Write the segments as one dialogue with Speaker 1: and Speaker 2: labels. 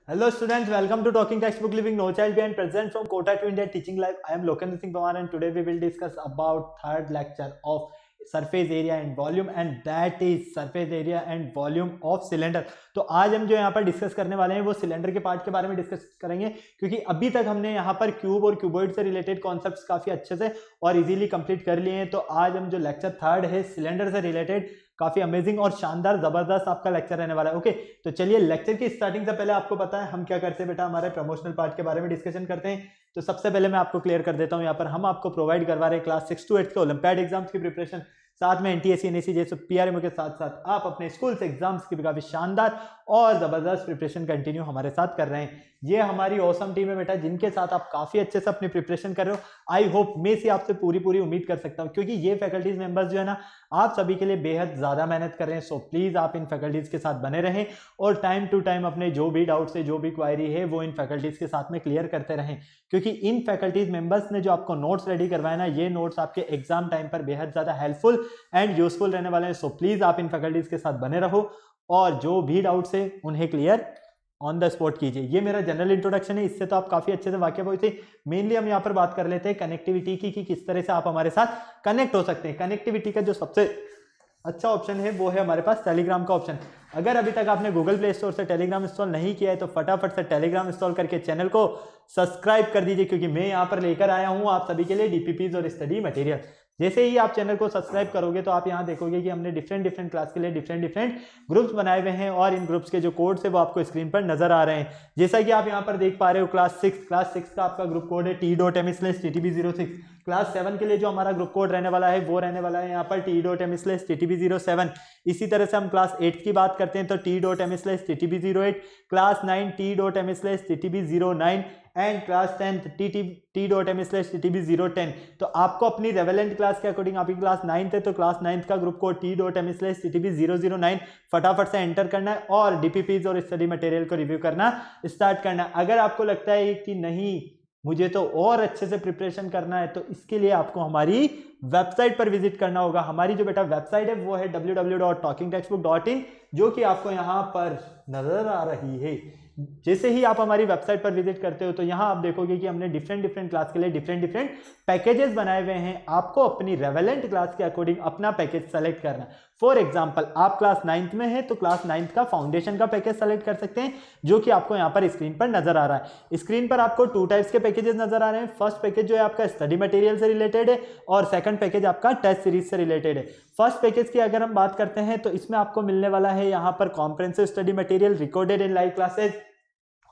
Speaker 1: Hello students, welcome to Talking Textbook Living No Child Behind, present from Kota to India Teaching Live. I am Lokendra Singh Pawar and today we will discuss about third lecture of surface area and volume, and that is surface area and volume of cylinder. तो आज हम जो यहाँ पर discuss करने वाले हैं वो सिलेंडर के पार्ट के बारे में डिस्कस करेंगे, क्योंकि अभी तक हमने यहाँ पर क्यूब और क्यूबॉइड से रिलेटेड कॉन्सेप्ट्स काफी अच्छे से और इजीली कंप्लीट कर लिए हैं। तो आज हम जो लेक्चर थर्ड है सिलेंडर से रिलेटेड काफी अमेजिंग और शानदार जबरदस्त आपका लेक्चर रहने वाला है। ओके, तो चलिए लेक्चर की स्टार्टिंग से पहले आपको पता है हम क्या करते हैं बेटा, हमारे प्रमोशनल पार्ट के बारे में डिस्कशन करते हैं। तो सबसे पहले मैं आपको क्लियर कर देता हूं, यहाँ पर हम आपको प्रोवाइड करवा रहे हैं क्लास 6 to 8 के ओलंपियाड एग्जाम्स की प्रिपरेशन, साथ में एनटीएससी एनएससी जैसे पीआरएमओ के साथ साथ आप अपने स्कूल से एग्जाम्स की भी काफी शानदार और जबरदस्त प्रिपरेशन कंटिन्यू हमारे साथ कर रहे हैं। ये हमारी ऑसम टीम है बेटा, जिनके साथ आप काफी अच्छे से अपनी प्रिपरेशन कर रहे हो। आई होप मैं से आपसे पूरी उम्मीद कर सकता हूं, क्योंकि ये फैकल्टीज मेंबर्स जो है ना आप सभी के लिए बेहद ज्यादा मेहनत कर रहे हैं। सो प्लीज आप इन फैकल्टीज के साथ बने रहें और टाइम टू टाइम अपने जो भी डाउट्स है, जो भी क्वायरी है, वो इन फैकल्टीज के साथ में क्लियर करते रहें, क्योंकि इन फैकल्टीज मेंबर्स ने जो आपको नोट्स रेडी करवाए ना, ये नोट्स आपके एग्जाम टाइम पर बेहद ज्यादा हेल्पफुल एंड यूजफुल रहने वाले हैं। सो प्लीज आप इन फैकल्टीज के साथ बने रहो और जो भी डाउट्स है उन्हें क्लियर ऑन द स्पॉट कीजिए। ये मेरा जनरल इंट्रोडक्शन है, इससे तो आप काफी अच्छे से वाकिफ हुए थे। मेनली हम यहाँ पर बात कर लेते हैं कनेक्टिविटी की कि किस तरह से आप हमारे साथ कनेक्ट हो सकते हैं। कनेक्टिविटी का जो सबसे अच्छा ऑप्शन है वो है हमारे पास टेलीग्राम का ऑप्शन। अगर अभी तक आपने गूगल प्ले स्टोर से टेलीग्राम इंस्टॉल नहीं किया है तो फटाफट से टेलीग्राम इंस्टॉल करके चैनल को सब्सक्राइब कर दीजिए, क्योंकि मैं यहाँ पर लेकर आया हूँ आप सभी के लिए डीपीपीज और स्टडी मटेरियल। जैसे ही आप चैनल को सब्सक्राइब करोगे तो आप यहाँ देखोगे कि हमने डिफरेंट क्लास के लिए डिफरेंट ग्रुप्स बनाए हुए हैं और इन ग्रुप्स के जो कोड्स है वो आपको स्क्रीन पर नजर आ रहे हैं। जैसा कि आप यहाँ पर देख पा रहे हो, क्लास 6 का आपका ग्रुप कोड है t.m/ttb06। क्लास 7 के लिए जो हमारा ग्रुप कोड रहने वाला है वो रहने वाला है यहाँ पर t.m/ttb07। इसी तरह से हम क्लास 8 की बात करते हैं तो t.m/ttb08, class 9 t.m/ttb09 and class 10 t.m/ttb010। तो आपको अपनी रेवेलेंट क्लास के अकॉर्डिंग, आपकी क्लास 9th है तो क्लास 9th का ग्रुप कोड t.m/ttb009 फटाफट से एंटर करना है और डीपीपीज और स्टडी मटेरियल को रिव्यू करना स्टार्ट करना है। अगर आपको लगता है कि नहीं मुझे तो और अच्छे से प्रिपरेशन करना है, तो इसके लिए आपको हमारी वेबसाइट पर विजिट करना होगा। हमारी जो बेटा वेबसाइट है वो है www.talkingtextbook.in, जो कि आपको यहाँ पर नजर आ रही है। जैसे ही आप हमारी वेबसाइट पर विजिट करते हो तो यहाँ आप देखोगे कि हमने डिफरेंट क्लास के लिए डिफरेंट पैकेजेस बनाए हुए हैं। आपको अपनी रेवेलेंट क्लास के अकॉर्डिंग अपना पैकेज सेलेक्ट करना। फॉर एग्जांपल आप क्लास 9th में है तो क्लास 9th का फाउंडेशन का पैकेज सेलेक्ट कर सकते हैं, जो कि आपको यहाँ पर स्क्रीन पर नजर आ रहा है। स्क्रीन पर आपको 2 टाइप्स के पैकेजेस नजर आ रहे हैं। फर्स्ट पैकेज जो है आपका स्टडी मटेरियल से रिलेटेड है और सेकंड पैकेज आपका टेस्ट सीरीज से रिलेटेड है। फर्स्ट पैकेज की अगर हम बात करते हैं तो इसमें आपको मिलने वाला है यहाँ पर comprehensive study material, recorded in live classes,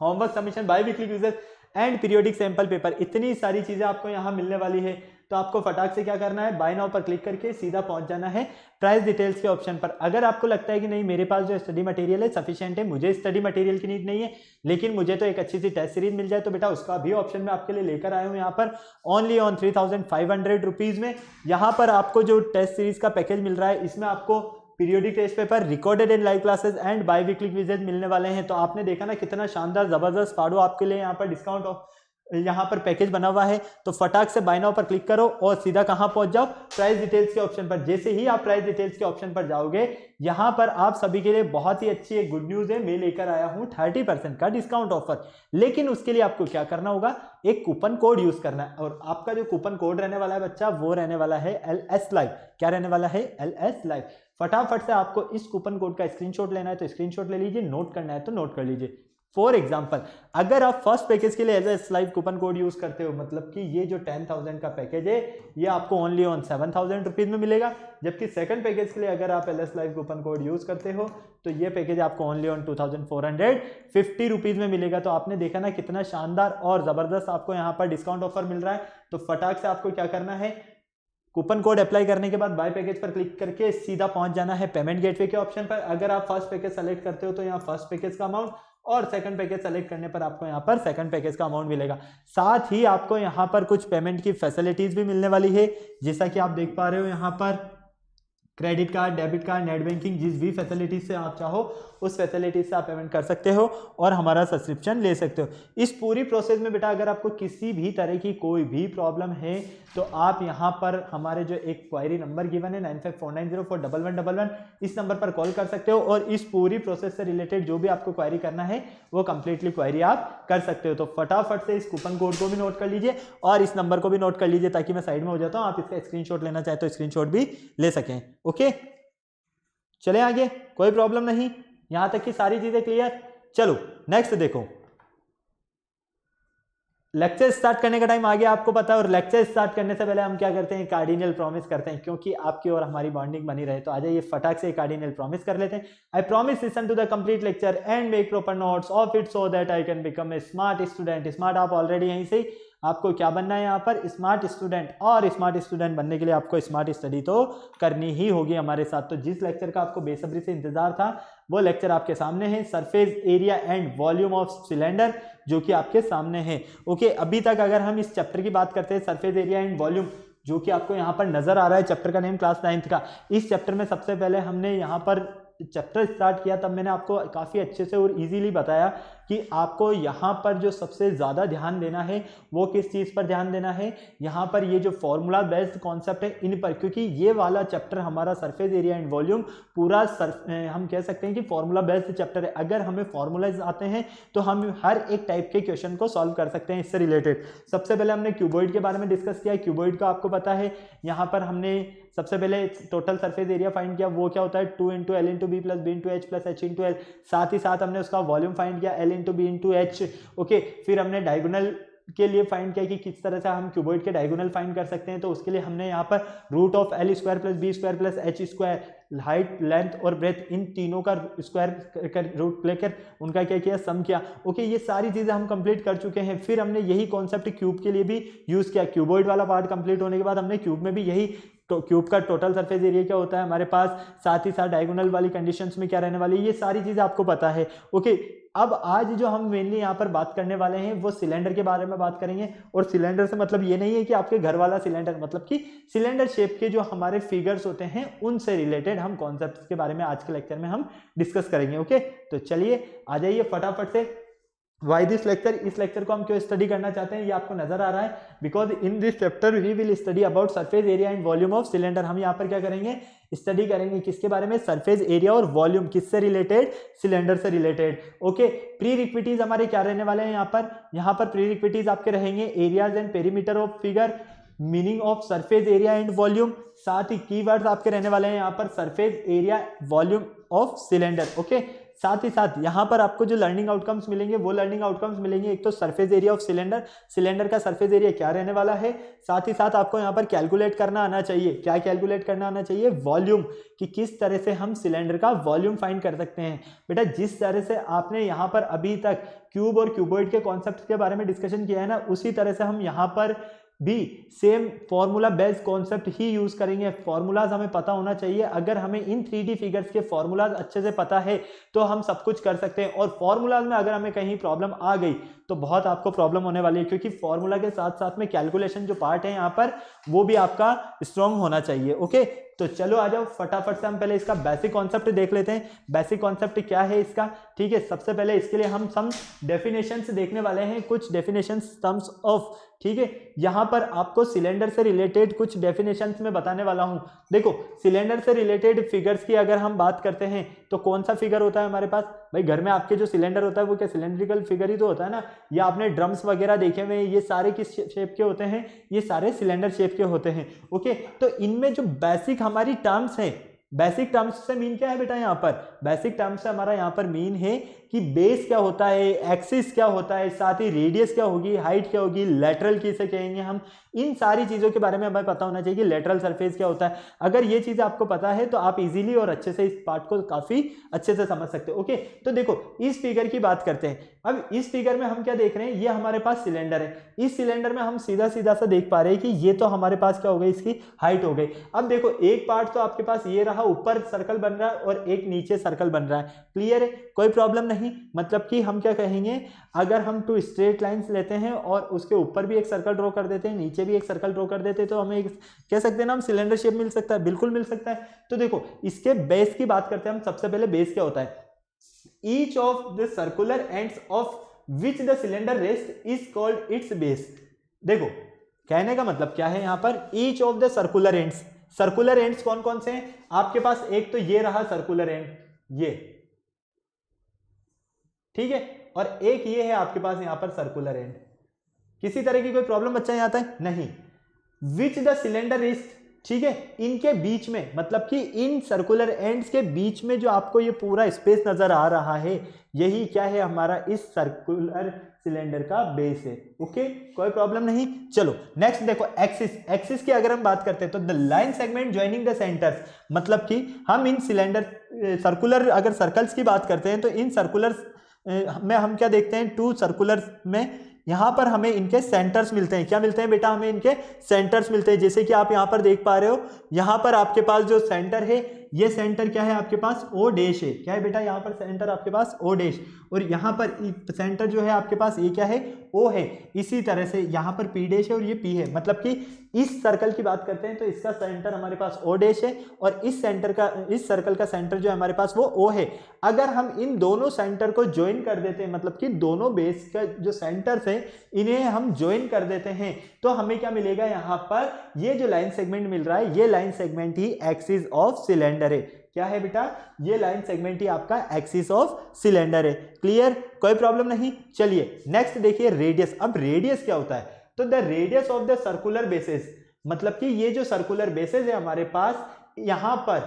Speaker 1: homework submission, biweekly quizzes and periodic sample paper. इतनी सारी चीजें आपको यहाँ मिलने वाली है। तो आपको फटाक से क्या करना है, बाय नाउ पर क्लिक करके सीधा पहुंच जाना है प्राइस डिटेल्स के ऑप्शन पर। अगर आपको लगता है कि नहीं मेरे पास जो स्टडी मटेरियल है सफिशिएंट है, मुझे स्टडी मटेरियल की नीड नहीं है, लेकिन मुझे तो एक अच्छी सी टेस्ट सीरीज मिल जाए, तो बेटा उसका भी ऑप्शन मैं आपके लिए लेकर आया हूँ यहाँ पर ओनली ऑन 3500 रुपीज में। यहाँ पर आपको जो टेस्ट सीरीज का पैकेज मिल रहा है इसमें आपको periodic test paper, recorded in live classes and biweekly quizzes मिलने वाले हैं। तो आपने देखा ना कितना शानदार जबरदस्त पाड़ो आपके लिए यहाँ पर डिस्काउंट यहाँ पर पैकेज बना हुआ है। तो फटाक से बाय नाउ पर क्लिक करो और सीधा कहां पहुंच जाओ, प्राइस डिटेल्स के ऑप्शन पर। जैसे ही आप प्राइस डिटेल्स के ऑप्शन पर जाओगे, यहां पर आप सभी के लिए बहुत ही अच्छी एक गुड न्यूज है, मैं लेकर आया हूं 30% का डिस्काउंट ऑफर। लेकिन उसके लिए आपको क्या करना होगा, एक कूपन कोड यूज करना है और आपका जो कूपन कोड रहने वाला है बच्चा वो रहने वाला है LS लाइव। क्या रहने वाला है, LS लाइव। फटाफट से आपको इस कूपन कोड का स्क्रीनशॉट लेना है तो स्क्रीनशॉट ले लीजिए, नोट करना है तो नोट कर लीजिए। फॉर एग्जाम्पल अगर आप फर्स्ट पैकेज के लिए LS live coupon code use करते हो, मतलब कि ये जो 10,000 का पैकेज है ये आपको ओनली ऑन 7,000 रुपीज में मिलेगा, जबकि सेकंड पैकेज के लिए अगर आप LS live coupon code use करते हो तो ये पैकेज आपको ओनली ऑन 2,450 रुपीज में मिलेगा। तो आपने देखा ना कितना शानदार और जबरदस्त आपको यहाँ पर डिस्काउंट ऑफर मिल रहा है। तो फटाक से आपको क्या करना है, कूपन कोड अप्लाई करने के बाद बाय पैकेज पर क्लिक करके सीधा पहुंच जाना है पेमेंट गेटवे के ऑप्शन पर। अगर आप फर्स्ट पैकेज सेलेक्ट करते हो तो यहाँ फर्स्ट पैकेज का अमाउंट और सेकंड पैकेज सेलेक्ट करने पर आपको यहाँ पर सेकंड पैकेज का अमाउंट मिलेगा। साथ ही आपको यहाँ पर कुछ पेमेंट की फैसिलिटीज भी मिलने वाली है, जैसा कि आप देख पा रहे हो यहाँ पर credit card, debit card, net banking, जिस भी फैसिलिटी से आप चाहो उस फैसिलिटी से आप पेमेंट कर सकते हो और हमारा सब्सक्रिप्शन ले सकते हो। इस पूरी प्रोसेस में बेटा अगर आपको किसी भी तरह की कोई भी प्रॉब्लम है तो आप यहाँ पर हमारे जो एक क्वायरी नंबर गिवन है 9549041111 इस नंबर पर कॉल कर सकते हो और इस पूरी प्रोसेस से रिलेटेड जो भी आपको क्वायरी करना है वो कंप्लीटली क्वायरी आप कर सकते हो। तो फटाफट से इस कूपन कोड को भी नोट कर लीजिए और इस नंबर को भी नोट कर लीजिए ताकि मैं साइड में हो जाता हूँ, आप इसका स्क्रीनशॉट लेना चाहे तो स्क्रीनशॉट भी ले सकें। ओके, चले आगे, कोई प्रॉब्लम नहीं, यहां तक की सारी चीजें क्लियर। चलो नेक्स्ट देखो, लेक्चर स्टार्ट करने का टाइम आ गया, आपको पता है। और लेक्चर स्टार्ट करने से पहले हम क्या करते हैं, कार्डिनल प्रॉमिस करते हैं, क्योंकि आपकी और हमारी बॉन्डिंग बनी रहे। तो आ जाइए फटाक से कार्डिनल प्रॉमिस कर लेते हैं। I promise listen to the complete lecture and make proper notes of it so that I can become a smart student. Smart आप ऑलरेडी यहीं से, आपको क्या बनना है यहाँ पर, स्मार्ट स्टूडेंट। और स्मार्ट स्टूडेंट बनने के लिए आपको स्मार्ट स्टडी तो करनी ही होगी हमारे साथ। तो जिस लेक्चर का आपको बेसब्री से इंतजार था वो लेक्चर आपके सामने है, surface area and volume of cylinder, जो कि आपके सामने है। ओके, अभी तक अगर हम इस चैप्टर की बात करते हैं, सरफेस एरिया एंड वॉल्यूम, जो कि आपको यहाँ पर नजर आ रहा है, चैप्टर का नेम क्लास 9th का। इस चैप्टर में सबसे पहले हमने यहाँ पर चैप्टर स्टार्ट किया तब मैंने आपको काफ़ी अच्छे से और इजीली बताया कि आपको यहाँ पर जो सबसे ज़्यादा ध्यान देना है वो किस चीज़ पर ध्यान देना है, यहाँ पर ये जो फॉर्मूला बेस्ड कॉन्सेप्ट है इन पर, क्योंकि ये वाला चैप्टर हमारा सरफेस एरिया एंड वॉल्यूम पूरा हम कह सकते हैं कि फॉर्मूला बेस्ड चैप्टर है। अगर हमें फॉर्मूलाज आते हैं तो हम हर एक टाइप के क्वेश्चन को सॉल्व कर सकते हैं इससे रिलेटेड। सबसे पहले हमने क्यूबॉइड के बारे में डिस्कस किया। क्यूबॉइड का आपको पता है, यहाँ पर हमने सबसे पहले टोटल सरफेस एरिया फाइंड किया, वो क्या होता है 2 × L × B + B × H + H × L। साथ ही साथ हमने उसका वॉल्यूम फाइंड किया L × B × H। ओके, फिर हमने डायगोनल के लिए फाइंड किया कि किस तरह से हम क्यूबॉइड के डायगोनल फाइंड कर सकते हैं। तो उसके लिए हमने यहाँ पर √L² + B² + H², height, length और ब्रेथ, इन तीनों का स्क्वायर कर रूट लेकर उनका क्या किया, सम किया। ओके, ये सारी चीजें हम कंप्लीट कर चुके हैं। फिर हमने यही कॉन्सेप्ट क्यूब के लिए भी यूज किया। क्यूबॉइड वाला पार्ट कंप्लीट होने के बाद हमने क्यूब में भी यही तो क्यूब का टोटल सरफेस एरिया क्या होता है हमारे पास, साथ ही साथ डायगोनल वाली कंडीशंस में क्या रहने वाली है, ये सारी चीजें आपको पता है। ओके, अब आज जो हम मेनली यहाँ पर बात करने वाले हैं वो सिलेंडर के बारे में बात करेंगे। और सिलेंडर से मतलब ये नहीं है कि आपके घर वाला सिलेंडर, मतलब कि सिलेंडर शेप के जो हमारे फिगर्स होते हैं उनसे रिलेटेड हम कॉन्सेप्ट्स के बारे में आज के लेक्चर में हम डिस्कस करेंगे। ओके, तो चलिए आ जाइए फटाफट से। वाई दिस लेक्चर, इस लेक्चर को हम क्यों स्टडी करना चाहते हैं ये आपको नजर आ रहा है, because in this chapter we will study about surface area and volume of cylinder. हम यहाँ पर क्या करेंगे, स्टडी करेंगे किसके बारे में, सरफेस एरिया और वॉल्यूम, किससे रिलेटेड, सिलेंडर से रिलेटेड। ओके, प्री रिक्विटीज हमारे क्या रहने वाले हैं यहाँ पर प्री रिक्विटीज आपके रहेंगे areas and perimeter of figure, meaning of surface area and volume, साथ ही कीवर्ड्स आपके रहने वाले हैं यहाँ पर surface area volume of cylinder. Okay, साथ ही साथ यहाँ पर आपको जो लर्निंग आउटकम्स मिलेंगे वो लर्निंग आउटकम्स मिलेंगे, एक तो surface area of cylinder, cylinder का सरफेस एरिया क्या रहने वाला है, साथ ही साथ आपको यहाँ पर कैलकुलेट करना आना चाहिए। क्या कैलकुलेट करना आना चाहिए, वॉल्यूम, कि किस तरह से हम सिलेंडर का वॉल्यूम फाइंड कर सकते हैं। बेटा जिस तरह से आपने यहाँ पर अभी तक क्यूब और क्यूबॉइड के कॉन्सेप्ट के बारे में डिस्कशन किया है ना, उसी तरह से हम यहाँ पर भी सेम फॉर्मूला बेस्ड कॉन्सेप्ट ही यूज करेंगे। फॉर्मूलाज हमें पता होना चाहिए, अगर हमें इन 3D फिगर्स के फॉर्मूलाज अच्छे से पता है तो हम सब कुछ कर सकते हैं। और फॉर्मूलाज में अगर हमें कहीं प्रॉब्लम आ गई तो बहुत आपको प्रॉब्लम होने वाली है, क्योंकि फॉर्मूला के साथ साथ में कैलकुलेशन जो पार्ट है यहाँ पर वो भी आपका स्ट्रॉन्ग होना चाहिए। ओके, तो चलो आ जाओ फटाफट से हम पहले इसका बेसिक कॉन्सेप्ट देख लेते हैं। बेसिक कॉन्सेप्ट क्या है इसका, ठीक है। सबसे पहले इसके लिए हम सम डेफिनेशंस देखने वाले हैं, कुछ डेफिनेशंस टर्म्स ऑफ, ठीक है। यहाँ पर आपको सिलेंडर से रिलेटेड कुछ डेफिनेशंस में बताने वाला हूँ। देखो, सिलेंडर से रिलेटेड फिगर्स की अगर हम बात करते हैं तो कौन सा फिगर होता है हमारे पास, भाई घर में आपके जो सिलेंडर होता है वो क्या सिलेंड्रिकल फिगर ही तो होता है ना, या आपने ड्रम्स वगैरह देखे हुए, ये सारे किस शेप के होते हैं, ये सारे सिलेंडर शेप के होते हैं। ओके, तो इनमें जो बेसिक हमारी टर्म्स हैं, बेसिक टर्म्स से मीन क्या है बेटा, यहाँ पर बेसिक टर्म्स से हमारा यहाँ पर मीन है कि बेस क्या होता है, एक्सिस क्या होता है, साथ ही रेडियस क्या होगी, हाइट क्या होगी, लेटरल किसे कहेंगे हम, इन सारी चीजों के बारे में हमें पता होना चाहिए कि लेटरल सरफेस क्या होता है। अगर ये चीज आपको पता है तो आप इजीली और अच्छे से इस पार्ट को काफी अच्छे से समझ सकते हो। ओके, तो देखो इस फिगर की बात करते हैं। अब इस फिगर में हम क्या देख रहे हैं, ये हमारे पास सिलेंडर है। इस सिलेंडर में हम सीधा सीधा सा देख पा रहे हैं कि ये तो हमारे पास क्या हो गई, इसकी हाइट हो गई। अब देखो एक पार्ट तो आपके पास ये रहा रहा ऊपर सर्कल बन रहा है और एक नीचे सर्कल बन रहा है। क्लियर है, कोई प्रॉब्लम नहीं। मतलब कि हम क्या कहेंगे, अगर हम 2 स्ट्रेट लाइंस लेते हैं और उसके ऊपर भी एक सर्कल ड्रॉ कर देते हैं, नीचे भी एक सर्कल ड्रॉ कर देते हैं, तो हमें कह सकते हैं ना हम सिलेंडर शेप मिल सकता है। बिल्कुल मिल सकता है। तो देखो इसके बेस की बात करते हैं हम। सबसे पहले बेस क्या होता है, each of the circular ends of which the cylinder rest is called its base. देखो कहने का मतलब क्या है यहाँ पर, each of the circular ends. Circular ends कौन कौन से हैं आपके पास, एक तो ये रहा सर्कुलर एंड, ये ठीक है, और एक ये है आपके पास यहां पर सर्कुलर एंड। किसी तरह की कोई प्रॉब्लम बच्चा यहां आता है नहीं। विच द सिलेंडर इज, ठीक है, इनके बीच में, मतलब कि इन सर्कुलर एंड्स के बीच में जो आपको ये पूरा स्पेस नजर आ रहा है, यही क्या है हमारा इस सर्कुलर सिलेंडर का बेस है। ओके, कोई प्रॉब्लम नहीं। चलो नेक्स्ट देखो एक्सिस। एक्सिस की अगर हम बात करते हैं तो the line segment joining the centres, मतलब कि हम इन सिलेंडर सर्कुलर अगर सर्कल्स की बात करते हैं तो इन सर्कुलर में हम क्या देखते हैं, 2 सर्कुलर में यहां पर हमें इनके सेंटर्स मिलते हैं। क्या मिलते हैं बेटा, हमें इनके सेंटर्स मिलते हैं। जैसे कि आप यहां पर देख पा रहे हो, यहां पर आपके पास जो सेंटर है, ये सेंटर क्या है आपके पास, ओ डैश है। क्या है बेटा, यहां पर सेंटर आपके पास ओ डैश, और यहां पर सेंटर जो है आपके पास ये क्या है, ओ है। इसी तरह से यहां पर पी डैश है और ये पी है। मतलब कि इस सर्कल की बात करते हैं तो इसका सेंटर हमारे पास ओ डैश है, और इस सेंटर का, इस सर्कल का सेंटर जो है हमारे पास वो ओ है। अगर हम इन दोनों सेंटर को ज्वाइन कर देते हैं, मतलब कि दोनों बेस का जो सेंटर्स है इन्हें हम ज्वाइन कर देते हैं, तो हमें क्या मिलेगा, यहां पर ये जो लाइन सेगमेंट मिल रहा है, ये line segment he axis of cylinder है। क्या है बेटा, ये लाइन सेगमेंट ही आपका एक्सिस ऑफ सिलेंडर है। क्लियर, कोई प्रॉब्लम नहीं। चलिए नेक्स्ट देखिए रेडियस। अब रेडियस क्या होता है, तो the radius of the circular bases, मतलब कि ये जो सर्कुलर बेसेस है हमारे पास, यहां पर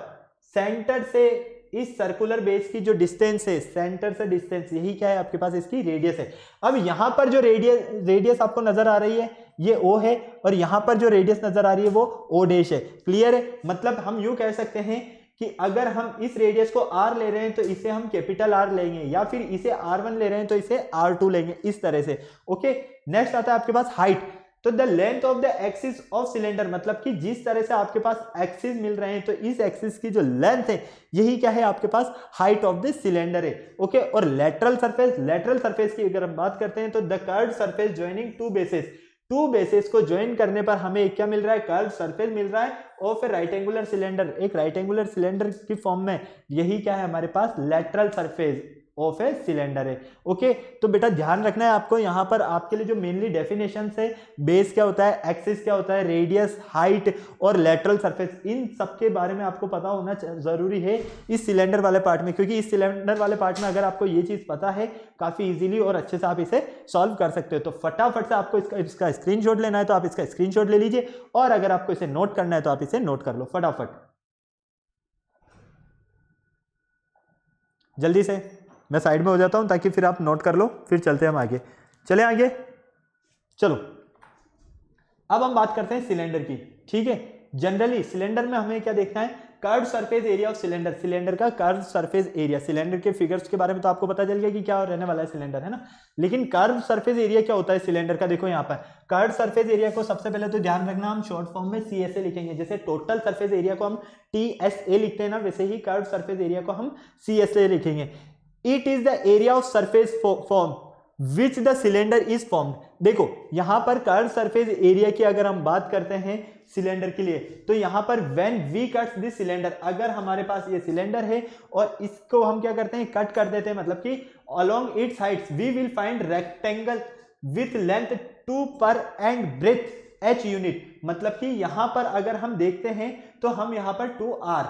Speaker 1: सेंटर से इस सर्कुलर बेस की जो डिस्टेंस है, सेंटर से डिस्टेंस, यही क्या है आपके पास इसकी रेडियस है। अब यहां पर जो रेडियस आपको नजर आ रही है ये ओ है, और यहां पर जो रेडियस नजर आ रही है वो ओ डैश है। क्लियर है, मतलब हम यूं कह सकते हैं कि अगर हम इस रेडियस को r ले रहे हैं तो इसे हम कैपिटल R लेंगे, या फिर इसे r1 ले रहे हैं तो इसे r2 लेंगे, इस तरह से। ओके, नेक्स्ट आता है आपके पास हाइट। तो the length of the axis of cylinder, मतलब कि जिस तरह से आपके पास एक्सिस मिल रहे हैं तो इस एक्सिस की जो लेंथ है यही क्या है आपके पास हाइट ऑफ द सिलेंडर है। ओके, और लेटरल सरफेस, लेटरल सरफेस की अगर हम बात करते हैं तो the curved surface joining 2 bases, 2 bases को ज्वाइन करने पर हमें क्या मिल रहा है, कर्व्ड सरफेस मिल रहा है of a right angular cylinder, एक राइट एंगुलर सिलेंडर की फॉर्म में। यही क्या है हमारे पास lateral surface of a cylinder है। ओके, तो बेटा ध्यान रखना है आपको, यहां पर आपके लिए जो मेनली डेफिनेशन है, बेस क्या होता है, एक्सिस क्या होता है, रेडियस, हाइट और लेटरल सरफेस, इन सब के बारे में आपको पता होना जरूरी है इस सिलेंडर वाले पार्ट में, क्योंकि इस सिलेंडर वाले पार्ट में अगर आपको ये चीज पता है काफी इजीली और अच्छे से आप इसे सॉल्व कर सकते हो। तो फटाफट से आपको इसका स्क्रीनशॉट लेना है तो आप इसका स्क्रीनशॉट ले लीजिए, और अगर आपको इसे नोट करना है तो आप इसे नोट कर लो फटाफट, जल्दी से। मैं साइड में हो जाता हूं ताकि फिर आप नोट कर लो, फिर चलते हैं हम आगे। चले आगे, चलो अब हम बात करते हैं सिलेंडर की। ठीक है, जनरली सिलेंडर में हमें क्या देखना है, curved surface area of cylinder, cylinder का कर्व्ड सरफेस एरिया। सिलेंडर के फिगर्स के बारे में तो आपको पता चल गया कि क्या रहने वाला है सिलेंडर, है ना, लेकिन कर्व्ड सरफेस एरिया क्या होता है सिलेंडर का। देखो यहाँ पर कर्व्ड सरफेस एरिया को सबसे पहले तो ध्यान रखना, हम शॉर्ट फॉर्म में CSA लिखेंगे। जैसे टोटल सरफेस एरिया को हम TSA लिखते हैं ना, वैसे ही कर्व्ड सरफेस एरिया को हम CSA लिखेंगे। It is the area of surface form which the cylinder is formed. देखो यहां पर कर्व्ड सरफेस एरिया की अगर हम बात करते हैं सिलेंडर के लिए, तो यहां पर when we cut this cylinder, अगर हमारे पास ये सिलेंडर है और इसको हम क्या करते हैं, कट कर देते हैं, मतलब कि along its heights we will find rectangle with length 2 पर एंड ब्रेथ h यूनिट। मतलब कि यहां पर अगर हम देखते हैं तो हम यहां पर 2r,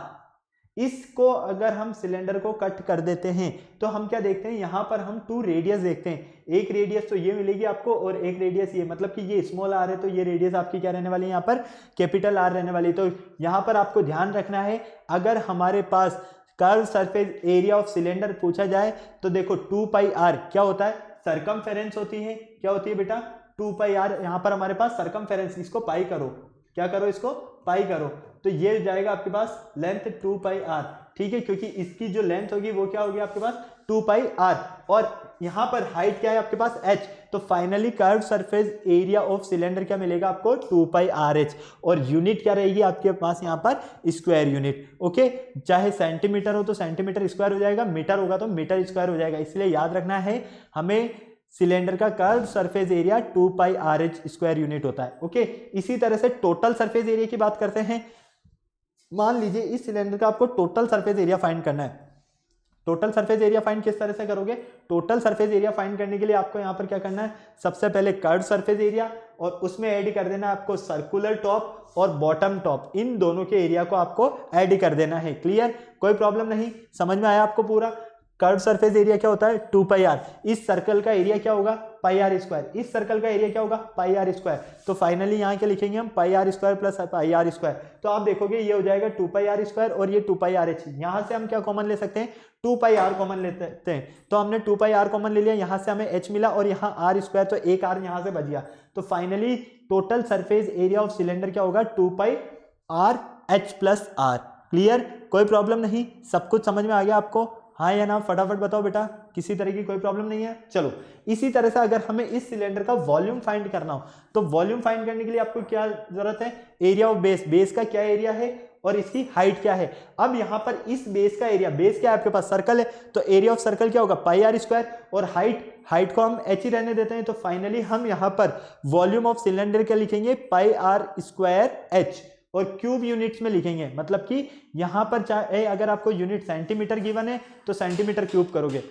Speaker 1: इसको अगर हम सिलेंडर को कट कर देते हैं तो हम क्या देखते हैं, यहां पर हम 2 रेडियस देखते हैं। एक रेडियस तो ये मिलेगी आपको और एक रेडियस ये, मतलब कि ये स्मॉल आर है तो ये रेडियस आपकी क्या रहने वाली है, यहाँ पर कैपिटल आर रहने वाली है। तो यहां पर आपको ध्यान रखना है, अगर हमारे पास curve surface area of cylinder पूछा जाए तो देखो 2 पाई आर क्या होता है, सरकमफेरेंस होती है। क्या होती है बेटा, 2 पाई आर, यहां पर हमारे पास सरकमफेरेंस, इसको पाई करो, क्या करो, इसको पाई करो, तो ये जाएगा आपके पास लेंथ 2 पाई आर। ठीक है, क्योंकि इसकी जो लेंथ होगी वो क्या होगी आपके पास 2 पाई आर, और यहां पर हाइट क्या है आपके पास h, तो finally curve surface area of cylinder क्या मिलेगा आपको 2 पाई आर एच, और यूनिट क्या रहेगी आपके पास यहां पर स्क्वायर यूनिट। ओके, चाहे सेंटीमीटर हो तो सेंटीमीटर स्क्वायर हो जाएगा, मीटर होगा तो मीटर स्क्वायर हो जाएगा, इसलिए याद रखना है हमें सिलेंडर का curve surface area 2 pi R H square unit होता है। ओके, इसी तरह से टोटल सरफेस एरिया की बात करते हैं। मान लीजिए इस सिलेंडर का आपको टोटल सरफेस एरिया फाइंड करना है। टोटल सरफेस एरिया फाइंड किस तरह से करोगे? टोटल सरफेस एरिया फाइंड करने के लिए आपको यहां पर क्या करना है, सबसे पहले कर्व सरफेस एरिया और उसमें ऐड कर देना है आपको सर्कुलर टॉप और बॉटम टॉप, इन दोनों के एरिया को आपको ऐड कर देना है। क्लियर, कोई प्रॉब्लम नहीं, समझ में आया आपको पूरा? कर्व सरफेस एरिया क्या होता है 2 पाई आर, इस सर्कल का एरिया क्या होगा पाई आर स्क्वायर, इस सर्कल का एरिया क्या होगा पाई आर स्क्वायर, तो फाइनली यहाँ क्या लिखेंगे हम pi R square plus pi R square, तो आप देखोगे ये हो जाएगा 2 पाई आर स्क्वायर और ये 2 पाई आर एच, यहाँ से हम क्या कॉमन ले सकते हैं 2 पाई आर कॉमन लेते हैं, तो हमने 2 पाई आर कॉमन ले लिया, यहाँ से हमें h मिला और यहाँ आर स्क्वायर, तो एक आर यहाँ से बच गया, तो finally total surface area of cylinder क्या होगा 2 pi R H plus R. Clear, कोई प्रॉब्लम नहीं, सब कुछ समझ में आ गया आपको? हाँ या ना, फटाफट बताओ बेटा, किसी तरह की कोई प्रॉब्लम नहीं है? चलो, इसी तरह से अगर हमें इस सिलेंडर का वॉल्यूम फाइंड करना हो, तो वॉल्यूम फाइंड करने के लिए आपको क्या जरूरत है, एरिया ऑफ बेस, बेस का क्या एरिया है और इसकी हाइट क्या है। अब यहां पर इस बेस का एरिया, बेस क्या है आपके पास सर्कल है, तो एरिया ऑफ सर्कल क्या होगा पाई आर स्क्वायर, और हाइट को हम h ही रहने देते हैं, तो फाइनली हम यहां पर वॉल्यूम ऑफ सिलेंडर क्या लिखेंगे पाई आर स्क्वायर h, और क्यूब यूनिट्स में लिखेंगे, मतलब कि यहां पर चाहे अगर आपको यूनिट सेंटीमीटर गिवन है तो सेंटीमीटर क्यूब करोगे,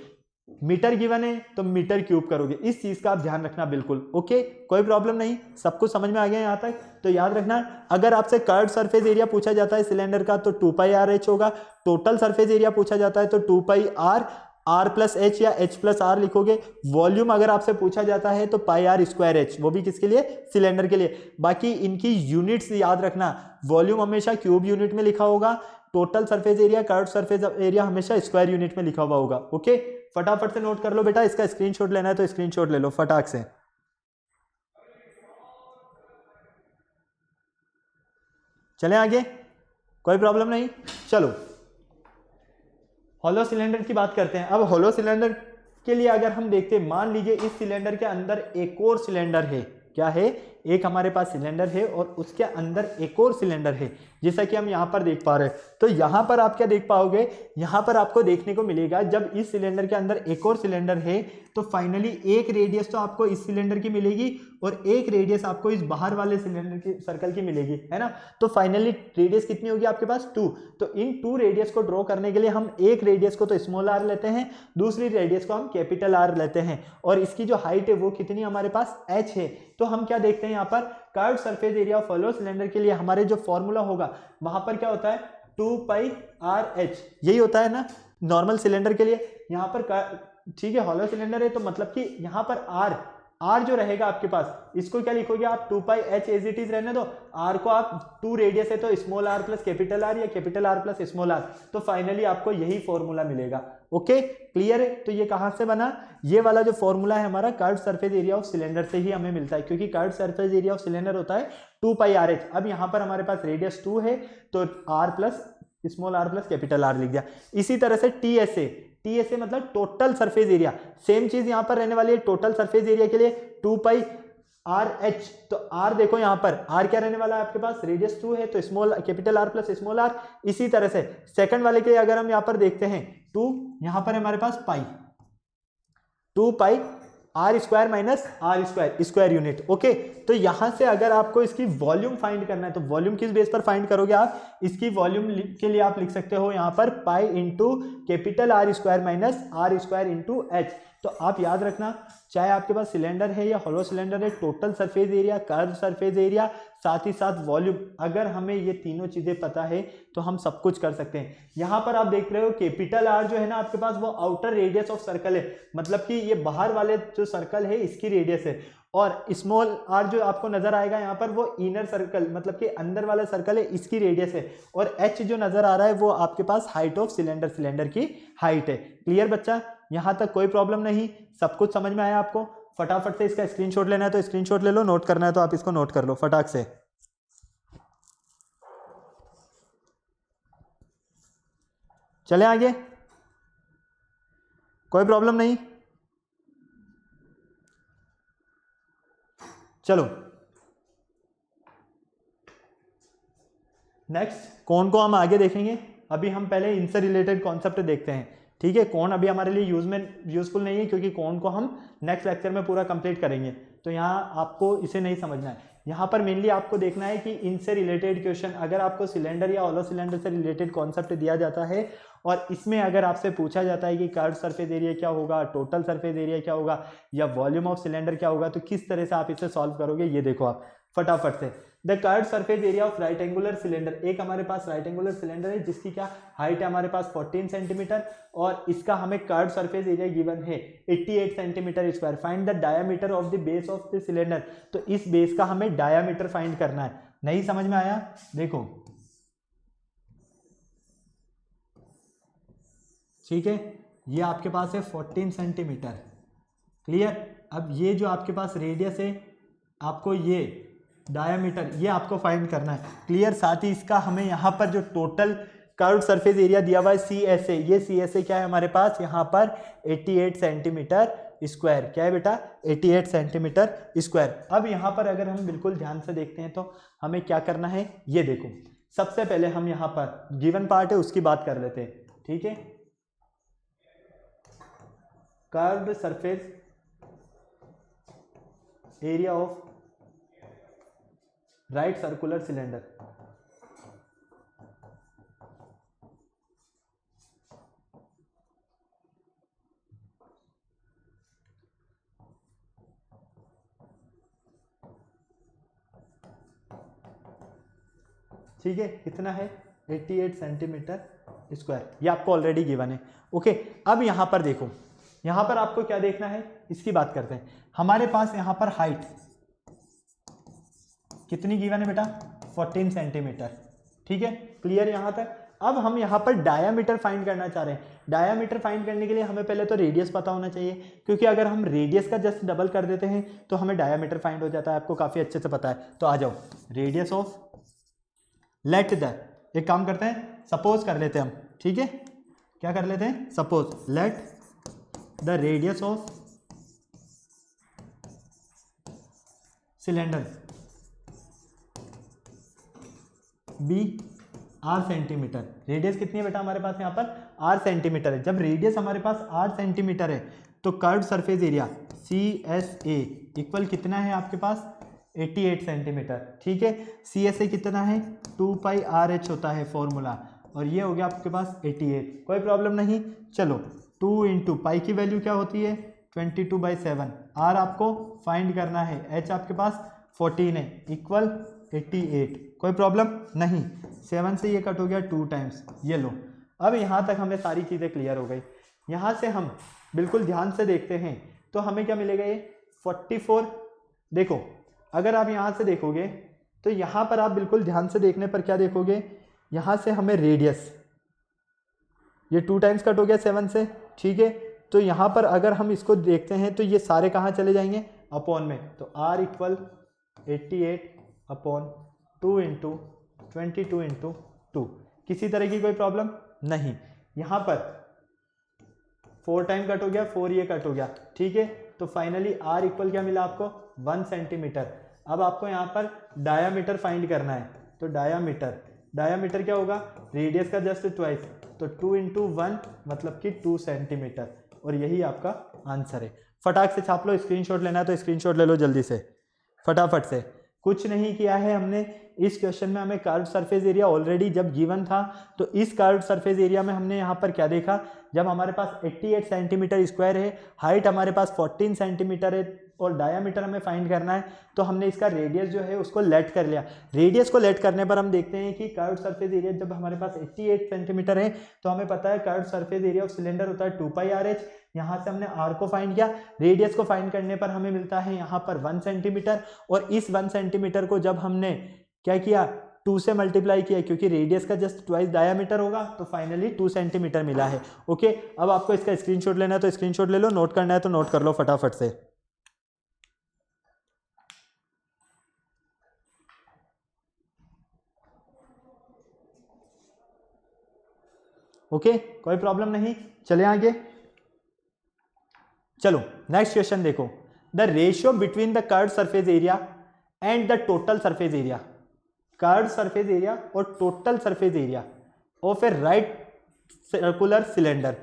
Speaker 1: मीटर गिवन है तो मीटर क्यूब करोगे, इस चीज का आप ध्यान रखना बिल्कुल। ओके, कोई प्रॉब्लम नहीं, सब कुछ समझ में आ गया यहां तक? तो याद रखना, अगर आपसे कर्व सरफेस एरिया पूछा जाता है सिलेंडर का तो 2 पाई आर एच होगा, टोटल सरफेस एरिया पूछा जाता है तो 2 पाई आर प्लस एच या एच प्लस आर लिखोगे, वॉल्यूम अगर आपसे पूछा जाता है तो पाई आर स्क्वायर एच, वो भी किसके लिए, सिलेंडर के लिए। बाकी इनकी यूनिट्स याद रखना, वॉल्यूम हमेशा क्यूब यूनिट में लिखा होगा, total surface area curve surface area हमेशा स्क्वायर यूनिट में लिखा हुआ होगा। ओके, फटाफट से नोट कर लो बेटा, इसका स्क्रीनशॉट लेना है तो स्क्रीनशॉट ले लो फटाक से। चलें आगे, कोई प्रॉब्लम नहीं। चलो, हॉलो सिलेंडर की बात करते हैं। अब हॉलो सिलेंडर के लिए अगर हम देखते हैं, मान लीजिए इस सिलेंडर के अंदर एक और सिलेंडर है, क्या है, एक हमारे पास सिलेंडर है और उसके अंदर एक और सिलेंडर है, जैसा कि हम यहां पर देख पा रहे हैं। तो यहां पर आप क्या देख पाओगे, यहां पर आपको देखने को मिलेगा जब इस सिलेंडर के अंदर एक और सिलेंडर है तो फाइनली एक रेडियस तो आपको इस सिलेंडर की मिलेगी और एक रेडियस आपको इस बाहर वाले सिलेंडर की सर्कल की मिलेगी, है ना। तो फाइनली रेडियस कितनी होगी आपके पास 2, तो इन 2 रेडियस को ड्रॉ करने के लिए हम एक रेडियस को तो स्मॉल आर लेते हैं, दूसरी रेडियस को हम कैपिटल आर लेते हैं, और इसकी जो हाइट है वो कितनी हमारे पास h है। तो हम क्या देखते हैं यहाँ पर, curve surface area of hollow cylinder के लिए हमारे जो फॉर्मूला होगा वहां पर क्या होता है 2 पाई आर एच, यही होता है ना नॉर्मल सिलेंडर के लिए। यहाँ पर ठीक है, हॉलो सिलेंडर है तो मतलब कि यहाँ पर आर जो रहेगा आपके पास, इसको क्या लिखोगे आप 2 pi H as it is रहने दो, आर को आप 2 रेडियस है तो small R plus capital R या capital R plus small R, तो फाइनली आपको यही फॉर्मूला मिलेगा। ओके, क्लियर है? तो ये कहां से बना, ये वाला जो फॉर्मूला है हमारा curve surface area of cylinder से ही हमें मिलता है, क्योंकि curve surface area of cylinder होता है 2 पाई आर एच। अब यहां पर हमारे पास रेडियस 2 है तो R plus small R plus capital R लिख दिया। इसी तरह से टीएसए मतलब टोटल सरफेस एरिया, सेम चीज यहां पर रहने वाली है। टोटल सरफेस एरिया के लिए 2 पाई आर एच, तो आर देखो यहां पर आर क्या रहने वाला है आपके पास, रेडियस 2 है तो small capital R plus small R. इसी तरह से सेकंड वाले के अगर हम यहां पर देखते हैं 2, यहां पर हमारे पास pi 2 pi R square minus R square square unit. Okay, तो यहां से अगर आपको इसकी वॉल्यूम फाइंड करना है तो वॉल्यूम किस बेस पर फाइंड करोगे आप, इसकी वॉल्यूम के लिए आप लिख सकते हो यहां पर pi into capital R square minus R square into H. तो आप याद रखना, चाहे आपके पास सिलेंडर है या हॉलो सिलेंडर है, total surface area, curve surface area, साथ ही साथ वॉल्यूम, अगर हमें ये तीनों चीजें पता है तो हम सब कुछ कर सकते हैं। यहां पर आप देख रहे हो कैपिटल आर जो है ना आपके पास, वो आउटर रेडियस ऑफ सर्कल है, मतलब कि ये बाहर वाले जो सर्कल है इसकी रेडियस है, और स्मॉल आर जो आपको नजर आएगा यहाँ पर वो इनर सर्कल मतलब कि अंदर वाला सर्कल है, इसकी रेडियस है, और एच जो नजर आ रहा है वो आपके पास हाइट ऑफ सिलेंडर की हाइट है। क्लियर बच्चा, यहां तक कोई प्रॉब्लम नहीं, सब कुछ समझ में आया आपको? फटाफट से इसका स्क्रीनशॉट लेना है तो स्क्रीनशॉट ले लो, नोट करना है तो आप इसको नोट कर लो फटाक से। चले आगे, कोई प्रॉब्लम नहीं। चलो नेक्स्ट कोण को हम आगे देखेंगे, अभी हम पहले इनसे रिलेटेड कॉन्सेप्ट देखते हैं। ठीक है, कोण अभी हमारे लिए यूजफुल नहीं है क्योंकि कोण को हम नेक्स्ट लेक्चर में पूरा कंप्लीट करेंगे, तो यहाँ आपको इसे नहीं समझना है। यहाँ पर मेनली आपको देखना है कि इनसे रिलेटेड क्वेश्चन, अगर आपको सिलेंडर या होलो सिलेंडर से रिलेटेड कॉन्सेप्ट दिया जाता है और इसमें अगर आपसे पूछा जाता है कि कर्व्ड सरफेस एरिया क्या होगा, टोटल सरफेस एरिया क्या होगा, या वॉल्यूम ऑफ सिलेंडर क्या होगा, तो किस तरह से आप इसे सॉल्व करोगे ये देखो आप फटाफट से। The curved surface area of right angular cylinder, एक हमारे पास राइट एंगुलर सिलेंडर है जिसकी क्या हाइट है हमारे पास 14 सेंटीमीटर और इसका हमें कर्व्ड सरफेस एरिया गिवन है 88 centimetre square. Find the diameter of the base of the cylinder, तो इस बेस का हमें डायमीटर फाइंड करना है। नहीं समझ में आया? देखो ठीक है, ये आपके पास है 14 सेंटीमीटर, क्लियर। अब ये जो आपके पास रेडियस है, आपको ये डायामीटर, ये आपको फाइंड करना है, क्लियर। साथ ही इसका हमें यहाँ पर जो टोटल कर्व्ड सरफेस एरिया दिया हुआ है CSA, ये CSA क्या है हमारे पास यहाँ पर 88 सेंटीमीटर स्क्वायर। क्या है बेटा? 88 सेंटीमीटर स्क्वायर। अब यहाँ पर अगर हम बिल्कुल ध्यान से देखते हैं तो हमें क्या करना है, ये देखो सबसे पहले हम यहाँ पर गिवन पार्ट है उसकी बात कर लेते हैं। ठीक है, curved surface area of right circular cylinder, ठीक है, कितना है 88 सेंटीमीटर स्क्वायर, ये आपको ऑलरेडी गिवन है। ओके, अब यहां पर देखो, यहां पर आपको क्या देखना है इसकी बात करते हैं। हमारे पास यहां पर हाइट कितनी गिवन है बेटा? 14 सेंटीमीटर। ठीक है, क्लियर यहां तक। अब हम यहां पर डायामीटर फाइंड करना चाह रहे हैं। डायामीटर फाइंड करने के लिए हमें पहले तो रेडियस पता होना चाहिए, क्योंकि अगर हम रेडियस का जस्ट डबल कर देते हैं तो हमें डायामीटर फाइंड हो जाता है, आपको काफी अच्छे से पता है। तो आ जाओ, रेडियस ऑफ, लेट द, एक काम करते हैं, सपोज कर लेते हैं हम। ठीक है, क्या कर लेते हैं, suppose let the radius of cylinder be R centimetre. रेडियस कितनी है बेटा हमारे पास यहाँ पर? आर सेंटीमीटर है। जब रेडियस हमारे पास आर सेंटीमीटर है तो curved surface area CSA equal कितना है आपके पास? 88 सेंटीमीटर। ठीक है, CSA कितना है? 2 पाई RH होता है फॉर्मूला, और ये हो गया आपके पास 88। कोई प्रॉब्लम नहीं। चलो 2 इंटू पाई की वैल्यू क्या होती है? 22/7। आर आपको फाइंड करना है, H आपके पास 14 है, इक्वल 88। कोई प्रॉब्लम नहीं। 7 से ये कट हो गया 2 टाइम्स, ये लो। अब यहाँ तक हमें सारी चीज़ें क्लियर हो गई। यहाँ से हम बिल्कुल ध्यान से देखते हैं तो हमें क्या मिलेगा? ये 44। देखो अगर आप यहाँ से देखोगे तो यहाँ पर आप बिल्कुल ध्यान से देखने पर क्या देखोगे, यहाँ से हमें रेडियस, ये 2 टाइम्स कट हो गया 7 से। ठीक है, तो यहाँ पर अगर हम इसको देखते हैं तो ये सारे कहाँ चले जाएंगे? अपॉन में। तो R equal 88 upon 2 into 22 into 2। किसी तरह की कोई प्रॉब्लम नहीं। यहाँ पर 4 टाइम कट हो गया, 4 ये कट हो गया। ठीक है, तो फाइनली R इक्वल क्या मिला आपको? 1 सेंटीमीटर। अब आपको यहाँ पर डायामीटर फाइंड करना है, तो डायामीटर क्या होगा? रेडियस का जस्ट ट्वाइस, तो 2 इंटू 1 मतलब कि 2 सेंटीमीटर, और यही आपका आंसर है। फटाक से छाप लो, स्क्रीनशॉट लेना है तो स्क्रीनशॉट ले लो जल्दी से, फटाफट से। कुछ नहीं किया है हमने इस क्वेश्चन में, हमें कर्व्ड सरफेस एरिया ऑलरेडी जब गिवन था तो इस कर्व्ड सरफेस एरिया में हमने यहाँ पर क्या देखा, जब हमारे पास 88 सेंटीमीटर स्क्वायर है, हाइट हमारे पास 14 सेंटीमीटर है और डायामीटर हमें फाइंड करना है, तो हमने इसका रेडियस जो है उसको लेट कर लिया। रेडियस को लेट करने पर हम देखते हैं कि कर्व्ड सरफेस एरिया जब हमारे पास 88 सेंटीमीटर है तो हमें पता है curved surface area of cylinder होता है 2 पाई RH। यहाँ से हमने R को फाइंड किया, रेडियस को फाइंड करने पर हमें मिलता है यहाँ पर 1 सेंटीमीटर, और इस 1 सेंटीमीटर को जब हमने क्या किया, 2 से मल्टीप्लाई किया, क्योंकि रेडियस का जस्ट ट्वाइस डायामीटर होगा, तो फाइनली 2 सेंटीमीटर मिला है। ओके, अब आपको इसका स्क्रीनशॉट लेना है तो स्क्रीनशॉट ले लो, नोट करना है तो नोट कर लो फटाफट से। ओके, कोई प्रॉब्लम नहीं। चले आगे। चलो नेक्स्ट क्वेश्चन देखो, the ratio between the curved surface area and the total surface area, curved surface area और total surface area of a right circular cylinder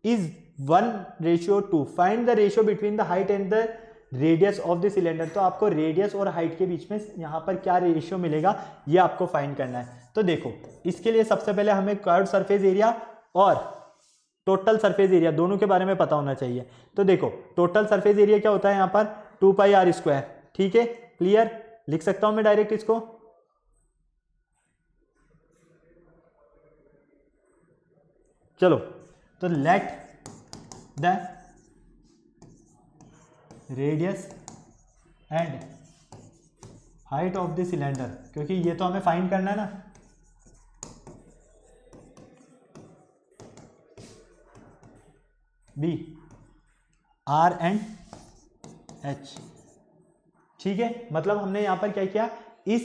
Speaker 1: is 1:2। Find the ratio between the height and the radius of the cylinder. तो आपको radius और height के बीच में यहाँ पर क्या ratio मिलेगा ये आपको फाइंड करना है। तो देखो इसके लिए सबसे पहले हमें कर्व्ड सरफेस एरिया और टोटल सरफेस एरिया दोनों के बारे में पता होना चाहिए। तो देखो टोटल सरफेस एरिया क्या होता है यहाँ पर 2πr²। ठीक है, क्लियर, लिख सकता हूं मैं डायरेक्ट इसको। चलो तो late the radius and height of the cylinder, क्योंकि ये तो हमें फाइंड करना है ना, बी आर एंड एच। ठीक है, मतलब हमने यहां पर क्या किया, इस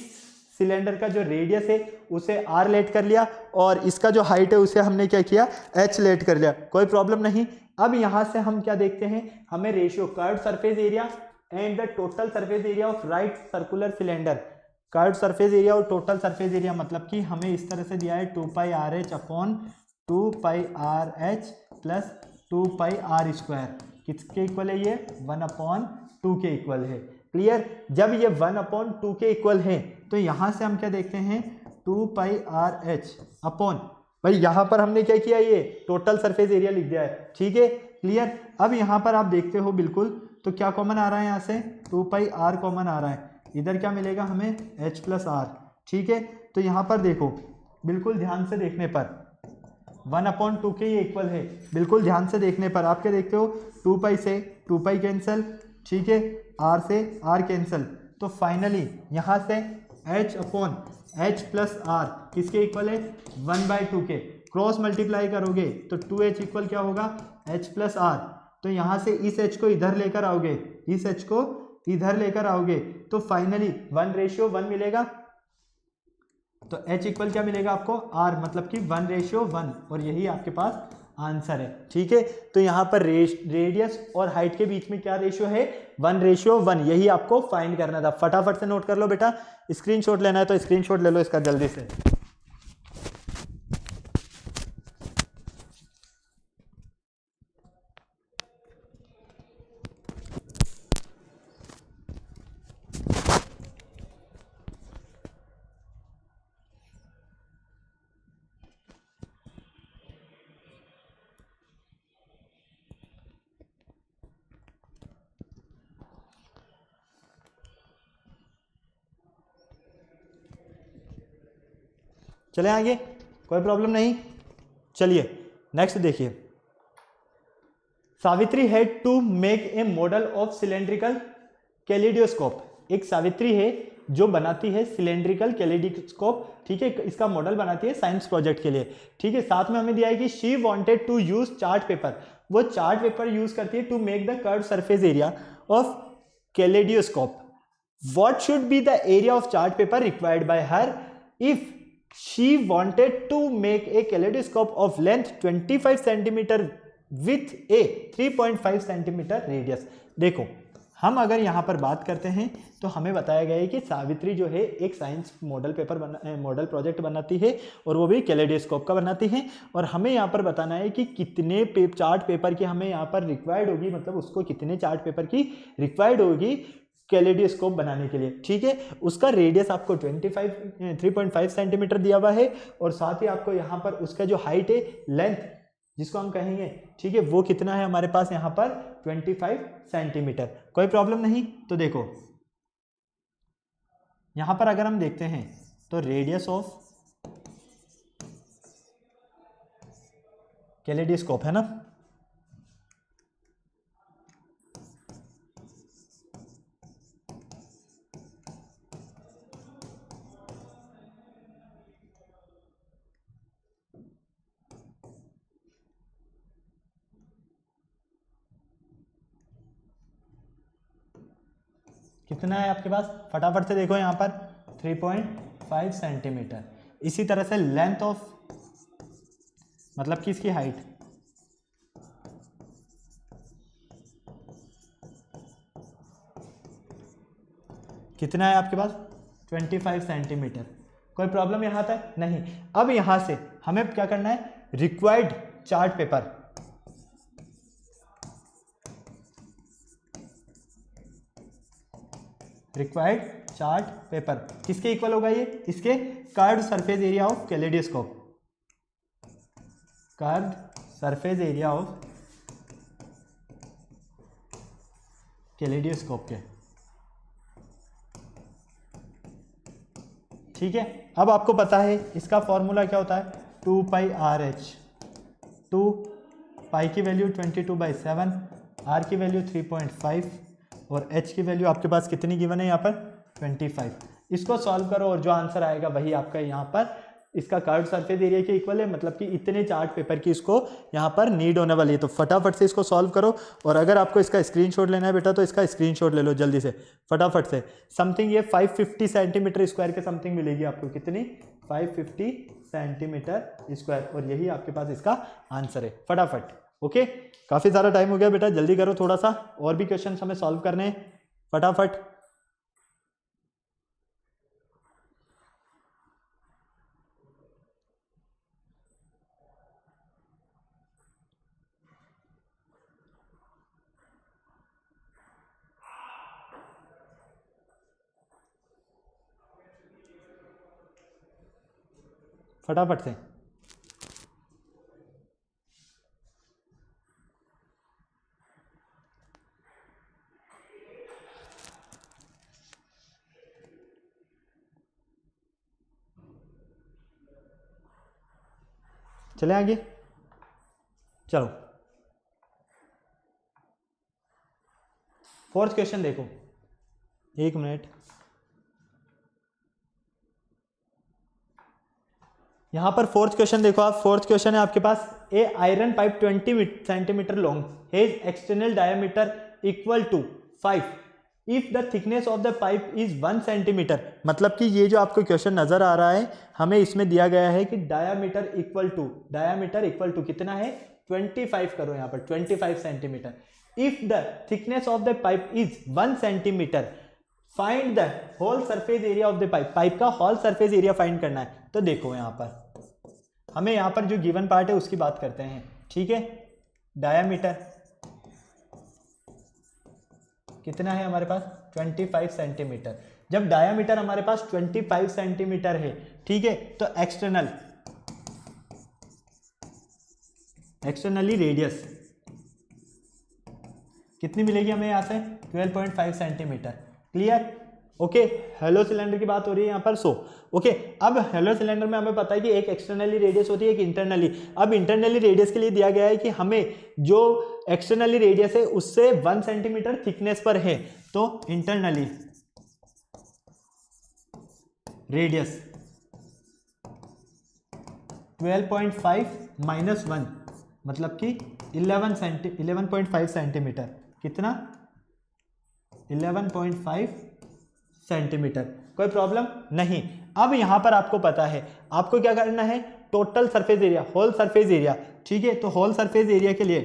Speaker 1: सिलेंडर का जो रेडियस है उसे आर लेट कर लिया और इसका जो हाइट है उसे हमने क्या किया, एच लेट कर लिया, कोई प्रॉब्लम नहीं। अब यहां से हम क्या देखते हैं, हमें ratio curved surface area and the total surface area of right circular cylinder, curved surface area और टोटल सरफेस एरिया, मतलब कि हमें इस तरह से दिया है 2πrh upon 2πrh plus 2πr², किसके इक्वल है ये, 1/2 के इक्वल है। क्लियर, जब ये 1/2 के इक्वल है तो यहां से हम क्या देखते हैं, 2πrh अपॉन, भाई यहां पर हमने क्या किया, ये टोटल सरफेस एरिया लिख दिया है। ठीक है, क्लियर। अब यहां पर आप देखते हो बिल्कुल, तो क्या कॉमन आ रहा है, यहां से 2πr कॉमन आ रहा है, इधर क्या मिलेगा हमें, h प्लस आर। ठीक है, तो यहां पर देखो बिल्कुल ध्यान से देखने पर 1/2 के ये इक्वल है, बिल्कुल ध्यान से देखने पर आप क्या देखते हो, 2π से 2π कैंसिल, ठीक है, r से r कैंसिल, तो फाइनली यहां से h upon h plus R किसके इक्वल है, 1/2 के। क्रॉस मल्टीप्लाई करोगे तो 2h इक्वल क्या होगा, h प्लस आर। तो यहां से इस h को इधर लेकर आओगे, इस h को इधर लेकर आओगे तो फाइनली 1:1 मिलेगा। तो h इक्वल क्या मिलेगा आपको, r, मतलब कि 1:1, और यही आपके पास आंसर है। ठीक है, तो यहाँ पर रेडियस और हाइट के बीच में क्या रेशियो है, 1:1, यही आपको फाइंड करना था। फटाफट से नोट कर लो बेटा, स्क्रीनशॉट लेना है तो स्क्रीनशॉट ले लो इसका जल्दी से। चले आगे, कोई प्रॉब्लम नहीं। चलिए नेक्स्ट देखिए, Savitri had to make a model of cylindrical kaleidoscope. एक सावित्री है जो बनाती है सिलेंड्रिकल कैलिडोस्कोप, ठीक है, इसका मॉडल बनाती है साइंस प्रोजेक्ट के लिए। ठीक है, साथ में हमें दिया है कि she wanted to use chart paper, वो चार्ट पेपर यूज करती है to make the curved surface area of kaleidoscope. What should be the area of chart paper required by her if she wanted to make a kaleidoscope of length 25 cm with a 3.5 cm radius। देखो हम अगर यहाँ पर बात करते हैं तो हमें बताया गया है कि सावित्री जो है एक science model paper model project बनाती है और वो भी कैलेडोस्कोप का बनाती है, और हमें यहाँ पर बताना है कि कितने चार्ट पेपर की हमें यहाँ पर रिक्वायर्ड होगी, मतलब उसको कितने चार्ट पेपर की रिक्वायर्ड होगी कैलिडोस्कोप बनाने के लिए। ठीक है, उसका रेडियस आपको 3.5 सेंटीमीटर दिया हुआ है, और साथ ही आपको यहाँ पर उसका जो हाइट है, लेंथ जिसको हम कहेंगे, ठीक है, वो कितना है हमारे पास यहाँ पर 25 सेंटीमीटर। कोई प्रॉब्लम नहीं। तो देखो यहाँ पर अगर हम देखते हैं तो रेडियस ऑफ कैलिडोस्कोप है ना, कितना है आपके पास, फटाफट से देखो यहाँ पर 3.5 सेंटीमीटर। इसी तरह से लेंथ ऑफ, मतलब कि इसकी हाइट, कितना है आपके पास 25 सेंटीमीटर। कोई प्रॉब्लम यहाँ तक नहीं। अब यहाँ से हमें क्या करना है, required chart paper, required chart paper किसके इक्वल होगा ये, इसके curved surface area of kaleidoscope, curved surface area of kaleidoscope के। ठीक है, अब आपको पता है इसका फॉर्मूला क्या होता है, 2 पाई आर एच, 2 पाई की वैल्यू 22/7, आर की वैल्यू 3.5 और एच की वैल्यू आपके पास कितनी गिवन है यहाँ पर 25। इसको सॉल्व करो और जो आंसर आएगा वही आपका यहाँ पर इसका कर्व्ड सरफेस एरिया के इक्वल है, मतलब कि इतने चार्ट पेपर की इसको यहाँ पर नीड होने वाली है। तो फटाफट से इसको सॉल्व करो, और अगर आपको इसका स्क्रीनशॉट लेना है बेटा तो इसका स्क्रीनशॉट ले लो जल्दी से फटाफट से। समथिंग ये 550 सेंटीमीटर स्क्वायर के समथिंग मिलेगी आपको, कितनी 550 सेंटीमीटर स्क्वायर, और यही आपके पास इसका आंसर है। फटाफट, ओके, काफ़ी ज़्यादा टाइम हो गया बेटा, जल्दी करो थोड़ा सा, और भी क्वेश्चन हमें सॉल्व करने हैं फटाफट। फटाफट से चले आगे, चलो फोर्थ क्वेश्चन देखो, एक मिनट, यहां पर फोर्थ क्वेश्चन देखो आप। फोर्थ क्वेश्चन है आपके पास, a iron pipe 20 centimetre long has external diameter equal to 5 if the thickness of the pipe is 1 centimetre. मतलब कि ये जो आपको क्वेश्चन नजर आ रहा है, हमें इसमें दिया गया है कि डायमीटर इक्वल टू कितना है 25 करो यहाँ पर 25 centimetre. If the thickness of the pipe is 1 centimetre find the whole surface area of the pipe. Pipe का होल सरफेस एरिया फाइंड करना है। तो देखो यहाँ पर हमें यहाँ पर जो गिवन पार्ट है उसकी बात करते हैं, ठीक है। डायामीटर कितना है हमारे पास 25 सेंटीमीटर। जब डायामीटर हमारे पास 25 सेंटीमीटर है, ठीक है, तो एक्सटर्नली रेडियस कितनी मिलेगी हमें यहाँ से 12.5 centimetre. Clear, okay. Hollow cylinder की बात हो रही है यहाँ पर। ओके, अब हेलो सिलेंडर में हमें पता है कि एक एक्सटर्नली रेडियस होती है, एक इंटरनली। अब इंटरनली रेडियस के लिए दिया गया है कि हमें जो एक्सटर्नली रेडियस है उससे 1 सेंटीमीटर थिकनेस पर है, तो इंटरनली रेडियस 12.5 माइनस 1 मतलब कि 11.5 सेंटीमीटर। कितना 11.5 सेंटीमीटर। कोई प्रॉब्लम नहीं। अब यहां पर आपको पता है आपको क्या करना है, total surface area, whole surface area, ठीक है। तो होल सरफेस एरिया के लिए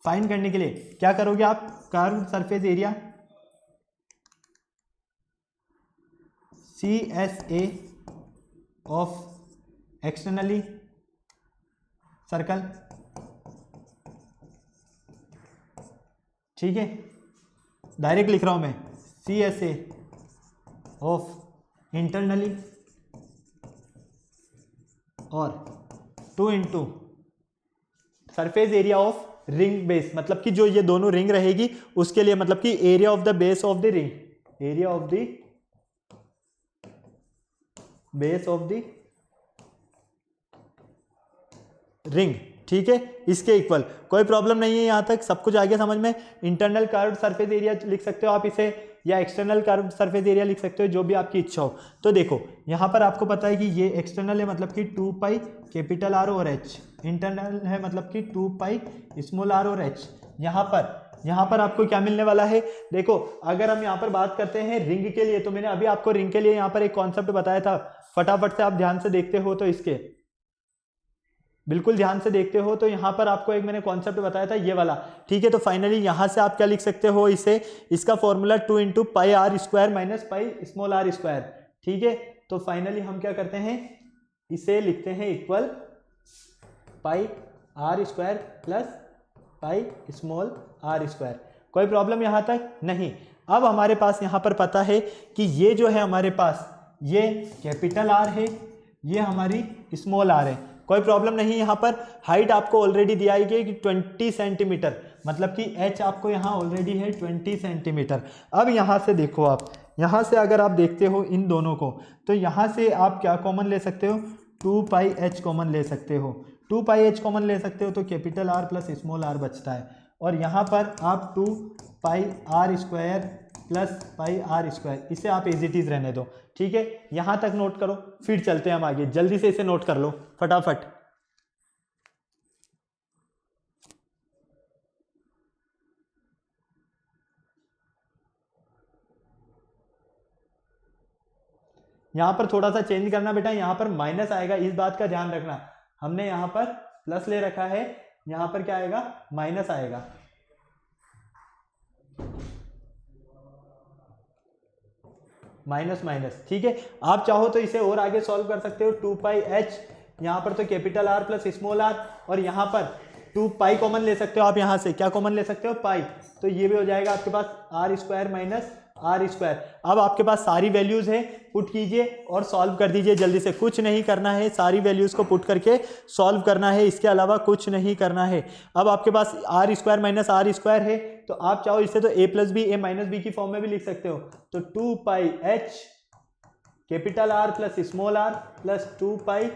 Speaker 1: फाइंड करने के लिए क्या करोगे आप, curve surface area CSA of externally circle, ठीक है। डायरेक्ट लिख रहा हूं मैं, CSA ऑफ इंटरनली और 2 into surface area of ring base, मतलब कि जो ये दोनों रिंग रहेगी उसके लिए, मतलब कि area of the base of the ring, area of the base of the ring, ठीक है, इसके इक्वल। कोई प्रॉब्लम नहीं है यहां तक, सब कुछ आ गया समझ में। इंटरनल कर्व सरफेस एरिया लिख सकते हो आप इसे, या एक्सटर्नल कर्व सरफेस एरिया लिख सकते हो, जो भी आपकी इच्छा हो। तो देखो यहां पर आपको पता है कि ये एक्सटर्नल है, मतलब कि 2 पाई कैपिटल आर और एच, इंटरनल है मतलब कि 2 पाई स्मॉल आर और एच। यहाँ पर आपको क्या मिलने वाला है, देखो अगर हम यहाँ पर बात करते हैं रिंग के लिए, तो मैंने अभी आपको रिंग के लिए यहाँ पर एक कॉन्सेप्ट बताया था, फटाफट से आप ध्यान से देखते हो तो इसके बिल्कुल ध्यान से देखते हो तो यहाँ पर आपको एक मैंने कॉन्सेप्ट बताया था ये वाला, ठीक है। तो फाइनली यहाँ से आप क्या लिख सकते हो इसे, इसका formula 2 into pi R square minus pi small R square, ठीक है। तो फाइनली हम क्या करते हैं, इसे लिखते हैं equal pi R square plus pi small R square. कोई प्रॉब्लम यहाँ तक नहीं। अब हमारे पास यहाँ पर पता है कि ये जो है हमारे पास ये कैपिटल आर है, ये हमारी स्मॉल आर है, कोई प्रॉब्लम नहीं। यहाँ पर हाइट आपको ऑलरेडी दिया गई कि 20 सेंटीमीटर, मतलब कि एच आपको यहाँ ऑलरेडी है 20 सेंटीमीटर। अब यहाँ से देखो आप, यहाँ से अगर आप देखते हो इन दोनों को, तो यहाँ से आप क्या कॉमन ले सकते हो, 2 पाई एच कॉमन ले सकते हो। 2 पाई एच कॉमन ले सकते हो तो capital R plus small R बचता है, और यहाँ पर आप 2 pi R square plus pi R square, इसे आप एज इट इज रहने दो, ठीक है। यहाँ तक नोट करो, फिर चलते हैं हम आगे। जल्दी से इसे नोट कर लो फटाफट। यहाँ पर थोड़ा सा चेंज करना बेटा, यहाँ पर माइनस आएगा, इस बात का ध्यान रखना। हमने यहाँ पर प्लस ले रखा है, यहाँ पर क्या आएगा, माइनस आएगा। माइनस माइनस, ठीक है। आप चाहो तो इसे और आगे सॉल्व कर सकते हो, 2 पाई एच, यहाँ पर तो capital R plus small R, और यहाँ पर 2 पाई कॉमन ले सकते हो आप, यहाँ से क्या कॉमन ले सकते हो, पाई, तो ये भी हो जाएगा आपके पास R square minus R square. अब आपके पास सारी वैल्यूज है, पुट कीजिए और सॉल्व कर दीजिए जल्दी से। कुछ नहीं करना है, सारी वैल्यूज को पुट करके सॉल्व करना है, इसके अलावा कुछ नहीं करना है। अब आपके पास R square minus R square है, तो आप चाहो इसे तो A plus B A minus B की फॉर्म में भी लिख सकते हो। तो 2 pi H capital R plus small R plus 2 pi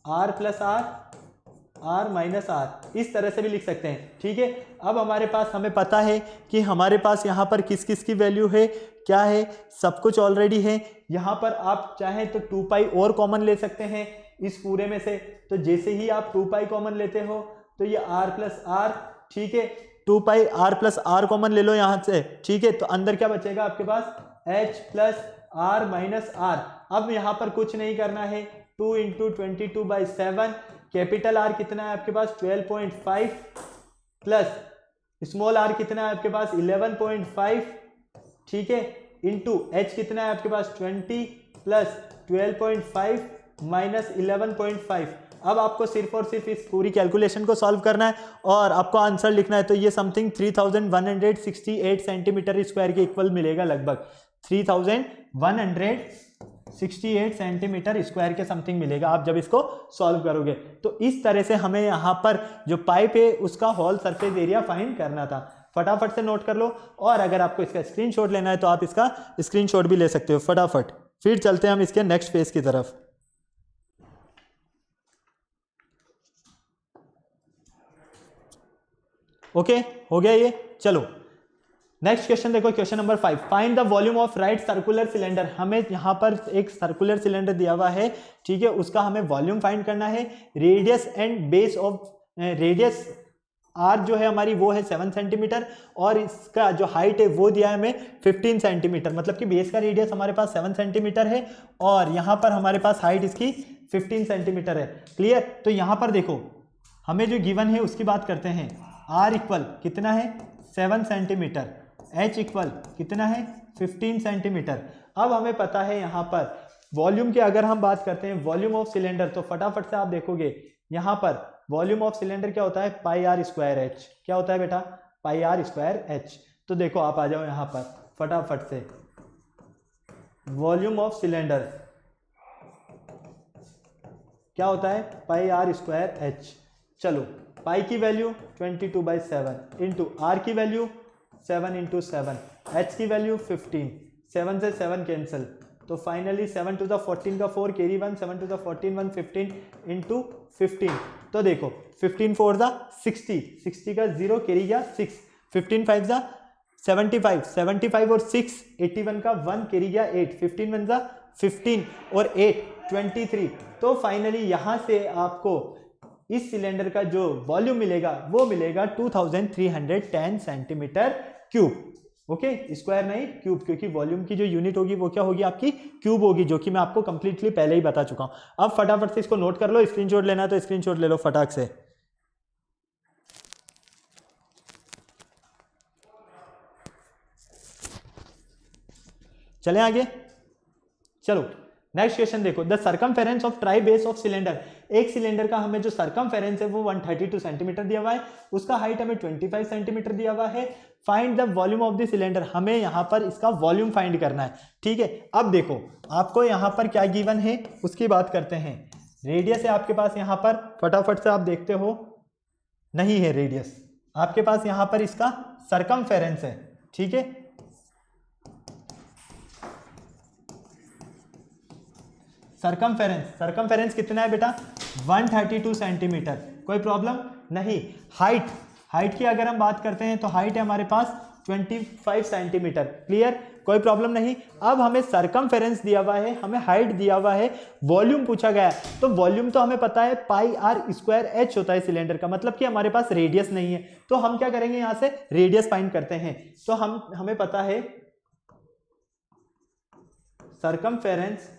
Speaker 1: R plus R minus R, इस तरह से भी लिख सकते हैं, ठीक है। अब हमारे पास, हमें पता है कि हमारे पास यहाँ पर किस किस की वैल्यू है, क्या है, सब कुछ ऑलरेडी है। यहाँ पर आप चाहें तो 2 पाई और कॉमन ले सकते हैं इस पूरे में से। तो जैसे ही आप 2 पाई कॉमन लेते हो तो ये आर प्लस आर, ठीक है, 2 pi R plus are common ले लो यहाँ से, ठीक है। तो अंदर क्या बचेगा आपके पास, H plus R minus R. अब यहाँ पर कुछ नहीं करना है, 2 इंटू 22/7, कैपिटल आर कितना है आपके पास 12.5 प्लस स्मॉल आर कितना है आपके पास 11.5, ठीक है, इंटू एच कितना है आपके पास 20 प्लस 12.5 माइनस 11.5। अब आपको सिर्फ और सिर्फ इस पूरी कैलकुलेशन को सॉल्व करना है और आपको आंसर लिखना है। तो ये समथिंग 3168 सेंटीमीटर स्क्वायर के इक्वल मिलेगा, लगभग 3168 सेंटीमीटर स्क्वायर के समथिंग मिलेगा आप जब इसको सॉल्व करोगे। तो इस तरह से हमें यहाँ पर जो पाइप है उसका होल सरफेस एरिया फाइंड करना था। फटाफट से नोट कर लो, और अगर आपको इसका स्क्रीनशॉट लेना है तो आप इसका स्क्रीनशॉट भी ले सकते हो फटाफट। फिर चलते हैं हम इसके नेक्स्ट पेज की तरफ। ओके, हो गया ये। चलो नेक्स्ट क्वेश्चन देखो, question number 5, find the volume of right circular cylinder. हमें यहाँ पर एक सर्कुलर सिलेंडर दिया हुआ है, ठीक है, उसका हमें वॉल्यूम फाइंड करना है। Radius and base of, radius R जो है हमारी वो है 7 सेंटीमीटर, और इसका जो हाइट है वो दिया है हमें 15 सेंटीमीटर, मतलब कि बेस का रेडियस हमारे पास 7 सेंटीमीटर है और यहाँ पर हमारे पास हाइट इसकी 15 सेंटीमीटर है। क्लियर? तो यहाँ पर देखो हमें जो गिवन है उसकी बात करते हैं। आर इक्वल कितना है 7 सेंटीमीटर, एच इक्वल कितना है 15 सेंटीमीटर। अब हमें पता है यहाँ पर वॉल्यूम की अगर हम बात करते हैं, वॉल्यूम ऑफ सिलेंडर, तो फटाफट से आप देखोगे यहाँ पर वॉल्यूम ऑफ सिलेंडर क्या होता है, पाई आर स्क्वायर एच। क्या होता है बेटा, पाई आर स्क्वायर एच। तो देखो आप आ जाओ यहाँ पर फटाफट से, वॉल्यूम ऑफ सिलेंडर क्या होता है, पाई आर स्क्वायर एच। चलो पाई की वैल्यू 22/7 इंटू आर की वैल्यू 7 इंटू 7, एच की वैल्यू 15, 7 से 7 कैंसिल, तो फाइनली 7 टू द 14 का 4 कैरी 1, 7 टू द 14 1 15 इंटू 15। तो देखो 15 4 द 60, 60 का 0 कैरी गया 6, 15 5 द 75, 75 और 6 81 का 1 कैरी गया 8, 15 1 द 15 और 8 23। तो फाइनली यहाँ से आपको इस सिलेंडर का जो वॉल्यूम मिलेगा वो मिलेगा 2310 सेंटीमीटर क्यूब। ओके, स्क्वायर नहीं क्यूब, क्योंकि वॉल्यूम की जो यूनिट होगी वो क्या होगी आपकी क्यूब होगी, जो कि मैं आपको कंप्लीटली पहले ही बता चुका हूं। अब फटाफट से इसको नोट कर लो, स्क्रीनशॉट लेना है तो स्क्रीनशॉट ले लो फटाक से। चलें आगे, चलो नेक्स्ट क्वेश्चन देखो। The circumference of try base of cylinder, एक सिलेंडर का हमें जो सर्कमफेरेंस है वो 132 सेंटीमीटर दिया हुआ है, उसका हाइट हमें 25 सेंटीमीटर दिया हुआ है। Find the volume of the cylinder, हमें यहां पर इसका वॉल्यूम फाइंड करना है, ठीक है। अब देखो आपको यहां पर क्या गिवन है उसकी बात करते हैं। रेडियस है आपके पास यहां पर, फटाफट से आप देखते हो, नहीं है रेडियस आपके पास, यहां पर इसका सर्कमफेरेंस है, ठीक है। सर्कमफेरेंस कितना है बेटा 132 सेंटीमीटर, कोई प्रॉब्लम नहीं। हाइट की अगर हम बात करते हैं तो हाइट है हमारे पास 25 सेंटीमीटर, क्लियर, कोई प्रॉब्लम नहीं। अब हमें सर्कमफेरेंस दिया हुआ है, हमें हाइट दिया हुआ है, वॉल्यूम पूछा गया है, तो वॉल्यूम तो हमें पता है पाई आर स्क्वायर एच होता है सिलेंडर का, मतलब कि हमारे पास रेडियस नहीं है, तो हम क्या करेंगे यहां से रेडियस फाइंड करते हैं। तो हमें पता है सर्कमफेरेंस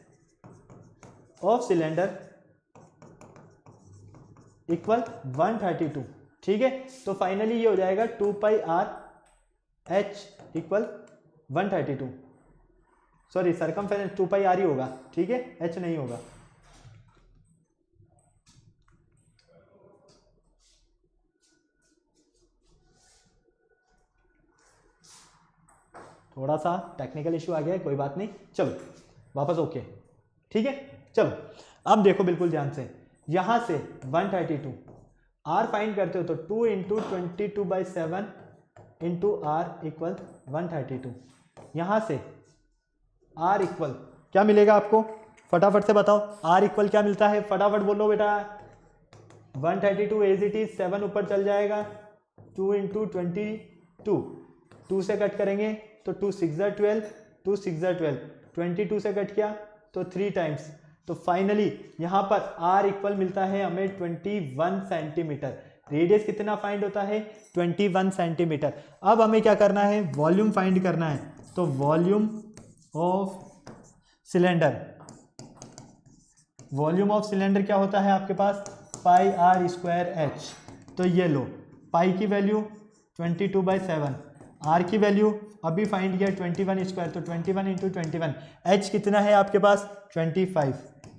Speaker 1: ऑफ सिलेंडर इक्वल 132, ठीक है। तो फाइनली ये हो जाएगा 2 pi R H equal 132, sorry circumference 2 pi R ही होगा, ठीक है, एच नहीं होगा। थोड़ा सा टेक्निकल इश्यू आ गया है, कोई बात नहीं, चलो वापस ओके, ठीक है। चलो अब देखो बिल्कुल ध्यान से, यहां से 132 आर फाइंड करते हो तो 2 इंटू 22/7 इंटू आर इक्वल 132, यहां से आर इक्वल क्या मिलेगा आपको, फटाफट से बताओ आर इक्वल क्या मिलता है, फटाफट बोलो बेटा। 132 एज इट इज, 7 ऊपर चल जाएगा, 2 इंटू 22, 2 से कट करेंगे तो 2 6 12, 2 6 12, 22 से कट किया तो 3 टाइम्स, तो फाइनली यहां पर R इक्वल मिलता है हमें 21 सेंटीमीटर। रेडियस कितना फाइंड होता है 21 सेंटीमीटर। अब हमें क्या करना है वॉल्यूम फाइंड करना है, तो volume of cylinder, volume of cylinder क्या होता है आपके पास पाई आर स्क्वायर एच, तो ये लो पाई की वैल्यू 22/7, आर की वैल्यू अभी फाइंड किया 21 स्क्वायर, तो 21 इंटू 21, एच कितना है आपके पास 25,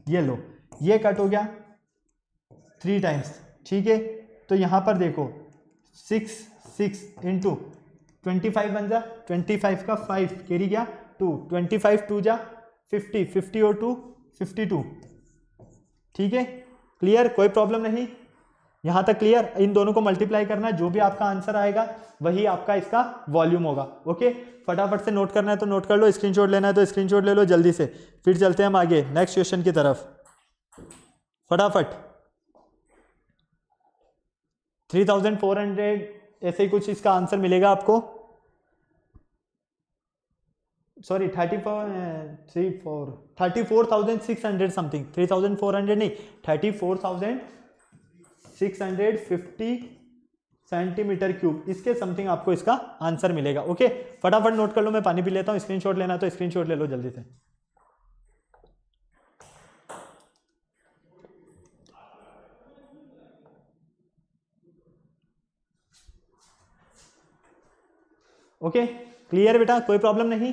Speaker 1: ये लो ये कट हो गया 3 टाइम्स, ठीक है। तो यहाँ पर देखो 6 इंटू 25 बन जा, 25 का 5 कैरी गया 2, 25 2 जा 50, 50 और 2 52, ठीक है, क्लियर, कोई प्रॉब्लम नहीं यहां तक, क्लियर। इन दोनों को मल्टीप्लाई करना, जो भी आपका आंसर आएगा वही आपका इसका वॉल्यूम होगा, ओके। फटाफट से नोट करना है तो नोट कर लो, स्क्रीनशॉट लेना है तो स्क्रीनशॉट ले लो जल्दी से, फिर चलते हैं हम आगे नेक्स्ट क्वेश्चन की तरफ, फटाफट। 3400 ऐसे ही कुछ इसका आंसर मिलेगा आपको, सॉरी 34,600 समथिंग, 3400 नहीं 34,650 सेंटीमीटर क्यूब, इसके समथिंग आपको इसका आंसर मिलेगा, ओके। फटाफट नोट कर लो, मैं पानी पी लेता हूँ, स्क्रीनशॉट लेना तो स्क्रीनशॉट ले लो जल्दी से। ओके क्लियर बेटा, कोई प्रॉब्लम नहीं।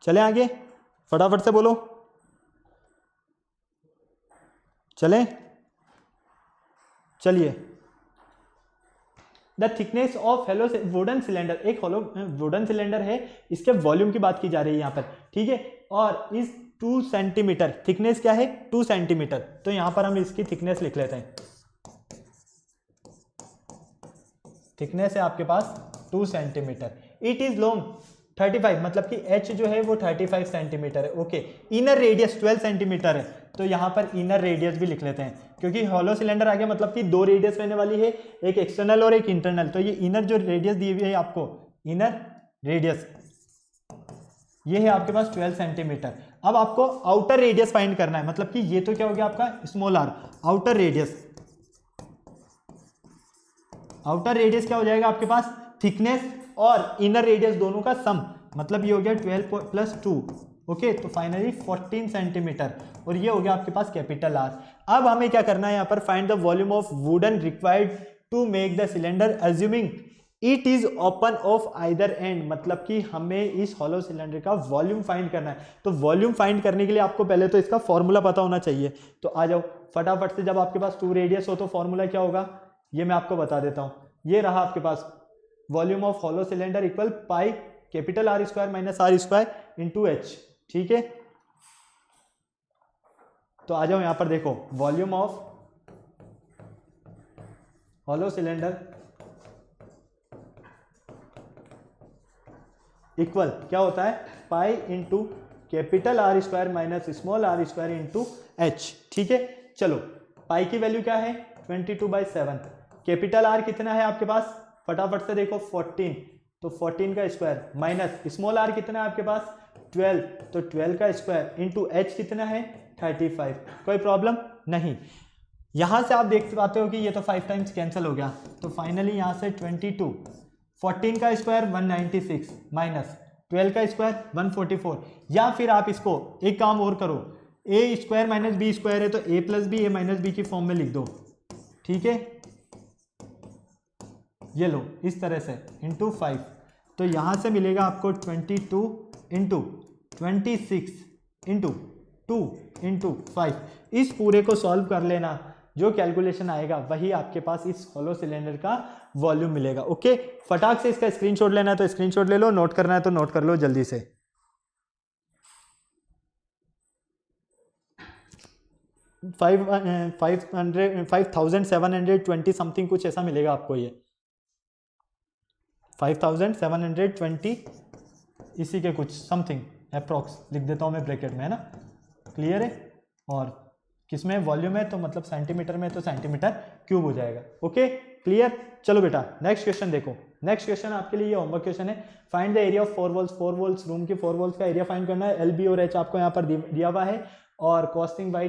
Speaker 1: चलें आगे, फटाफट से बोलो, चलें, चलिए। The thickness of hello wooden cylinder, एक होलो वुडन सिलेंडर है, इसके वॉल्यूम की बात की जा रही है यहाँ पर, ठीक है, और इस 2 सेंटीमीटर, थिकनेस क्या है 2 सेंटीमीटर, तो यहाँ पर हम इसकी थिकनेस लिख लेते हैं, थिकनेस है आपके पास 2 सेंटीमीटर। इट इज लॉन्ग 35, मतलब कि h जो है वो 35 सेंटीमीटर है, ओके। इनर रेडियस 12 सेंटीमीटर है, तो यहाँ पर इनर रेडियस भी लिख लेते हैं, क्योंकि हॉलो सिलेंडर आ गया, मतलब कि 2 रेडियस रहने वाली है, एक एक्सटर्नल और एक इंटरनल, तो ये इनर जो रेडियस दी हुई है आपको, इनर रेडियस ये है आपके पास 12 सेंटीमीटर। अब आपको आउटर रेडियस फाइंड करना है, मतलब कि ये तो क्या हो गया आपका small R, outer radius. Outer radius क्या हो जाएगा आपके पास, थिकनेस और इनर रेडियस दोनों का सम, मतलब ये हो गया 12 प्लस 2, ओके, तो फाइनली 14 सेंटीमीटर, और ये हो गया आपके पास कैपिटल आर। अब हमें क्या करना है यहाँ पर, find the volume of wooden required to make the cylinder assuming it is open of either end, मतलब कि हमें इस हॉलो सिलेंडर का वॉल्यूम फाइंड करना है। तो वॉल्यूम फाइंड करने के लिए आपको पहले तो इसका फॉर्मूला पता होना चाहिए, तो आ जाओ फटाफट से। जब आपके पास 2 रेडियस हो तो फॉर्मूला क्या होगा, ये मैं आपको बता देता हूं। ये रहा आपके पास volume of hollow cylinder equal pi capital R square minus R square into H, ठीक है। तो आ जाओ यहां पर देखो, volume of hollow cylinder equal क्या होता है, pi into capital R square minus small R square into H, ठीक है। चलो पाई की वैल्यू क्या है 22/7, कैपिटल आर कितना है आपके पास, फटाफट से देखो 14, तो 14 का स्क्वायर माइनस स्मॉल आर कितना है आपके पास 12, तो 12 का स्क्वायर इंटू एच कितना है 35। कोई प्रॉब्लम नहीं। यहां से आप देख पाते हो कि ये तो 5 टाइम्स कैंसिल हो गया, तो फाइनली यहां से 22, 14 का स्क्वायर 196 माइनस 12 का स्क्वायर 144, या फिर आप इसको एक काम और करो, ए स्क्वायर माइनस बी स्क्वायर है तो A plus B A minus B की फॉर्म में लिख दो, ठीक है। ये लो इस तरह से इंटू 5, तो यहां से मिलेगा आपको 22 इंटू 26 इंटू 2 इंटू 5। इस पूरे को सॉल्व कर लेना, जो कैलकुलेशन आएगा वही आपके पास इस हॉलो सिलेंडर का वॉल्यूम मिलेगा, ओके। फटाक से इसका स्क्रीनशॉट लेना है तो स्क्रीनशॉट ले लो, नोट करना है तो नोट कर लो जल्दी से। 5720 समथिंग कुछ ऐसा मिलेगा आपको, ये 5720 इसी के कुछ समथिंग अप्रॉक्स लिख देता हूं मैं ब्रैकेट में, है ना, क्लियर है। और किसमें वॉल्यूम है तो मतलब सेंटीमीटर में तो सेंटीमीटर क्यूब हो जाएगा, ओके क्लियर। चलो बेटा नेक्स्ट क्वेश्चन देखो। नेक्स्ट क्वेश्चन आपके लिए ये होमवर्क क्वेश्चन है, find the area of 4 walls. 4 walls room की 4 वॉल्स का एरिया फाइंड करना है। एल बी और एच आपको यहाँ पर दिया हुआ है और कॉस्टिंग बाई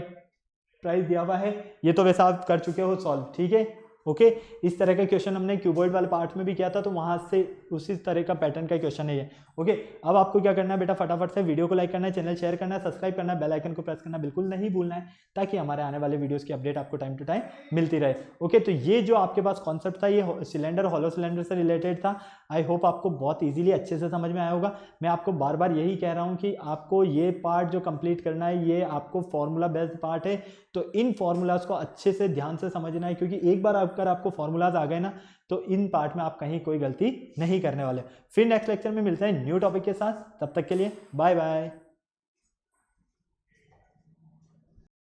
Speaker 1: प्राइस दिया हुआ है, ये तो वैसा आप कर चुके हो सॉल्व, ठीक है ओके। इस तरह का क्वेश्चन हमने क्यूबॉइड वाले पार्ट में भी किया था, तो वहां से उसी तरह का पैटर्न का क्वेश्चन है ये, ओके। अब आपको क्या करना है बेटा, फटाफट से वीडियो को लाइक करना है, चैनल शेयर करना है, सब्सक्राइब करना है, बेल आइकन को प्रेस करना बिल्कुल नहीं भूलना है, ताकि हमारे आने वाले वीडियोस की अपडेट आपको टाइम टू टाइम मिलती रहे, ओके। तो ये जो आपके पास कॉन्सेप्ट था ये सिलेंडर हॉलो सिलेंडर से रिलेटेड था। आई होप आपको बहुत ईजिली अच्छे से समझ में आया होगा। मैं आपको बार बार यही कह रहा हूँ कि आपको ये पार्ट जो कंप्लीट करना है ये आपको फॉर्मूला बेस्ड पार्ट है, तो इन फॉर्मूलाज को अच्छे से ध्यान से समझना है, क्योंकि एक बार अगर आपको फॉर्मूलाज आ गए ना तो इन पार्ट में आप कहीं कोई गलती नहीं करने वाले। फिर नेक्स्ट लेक्चर में मिलते हैं न्यू टॉपिक के साथ, तब तक के लिए बाय बाय।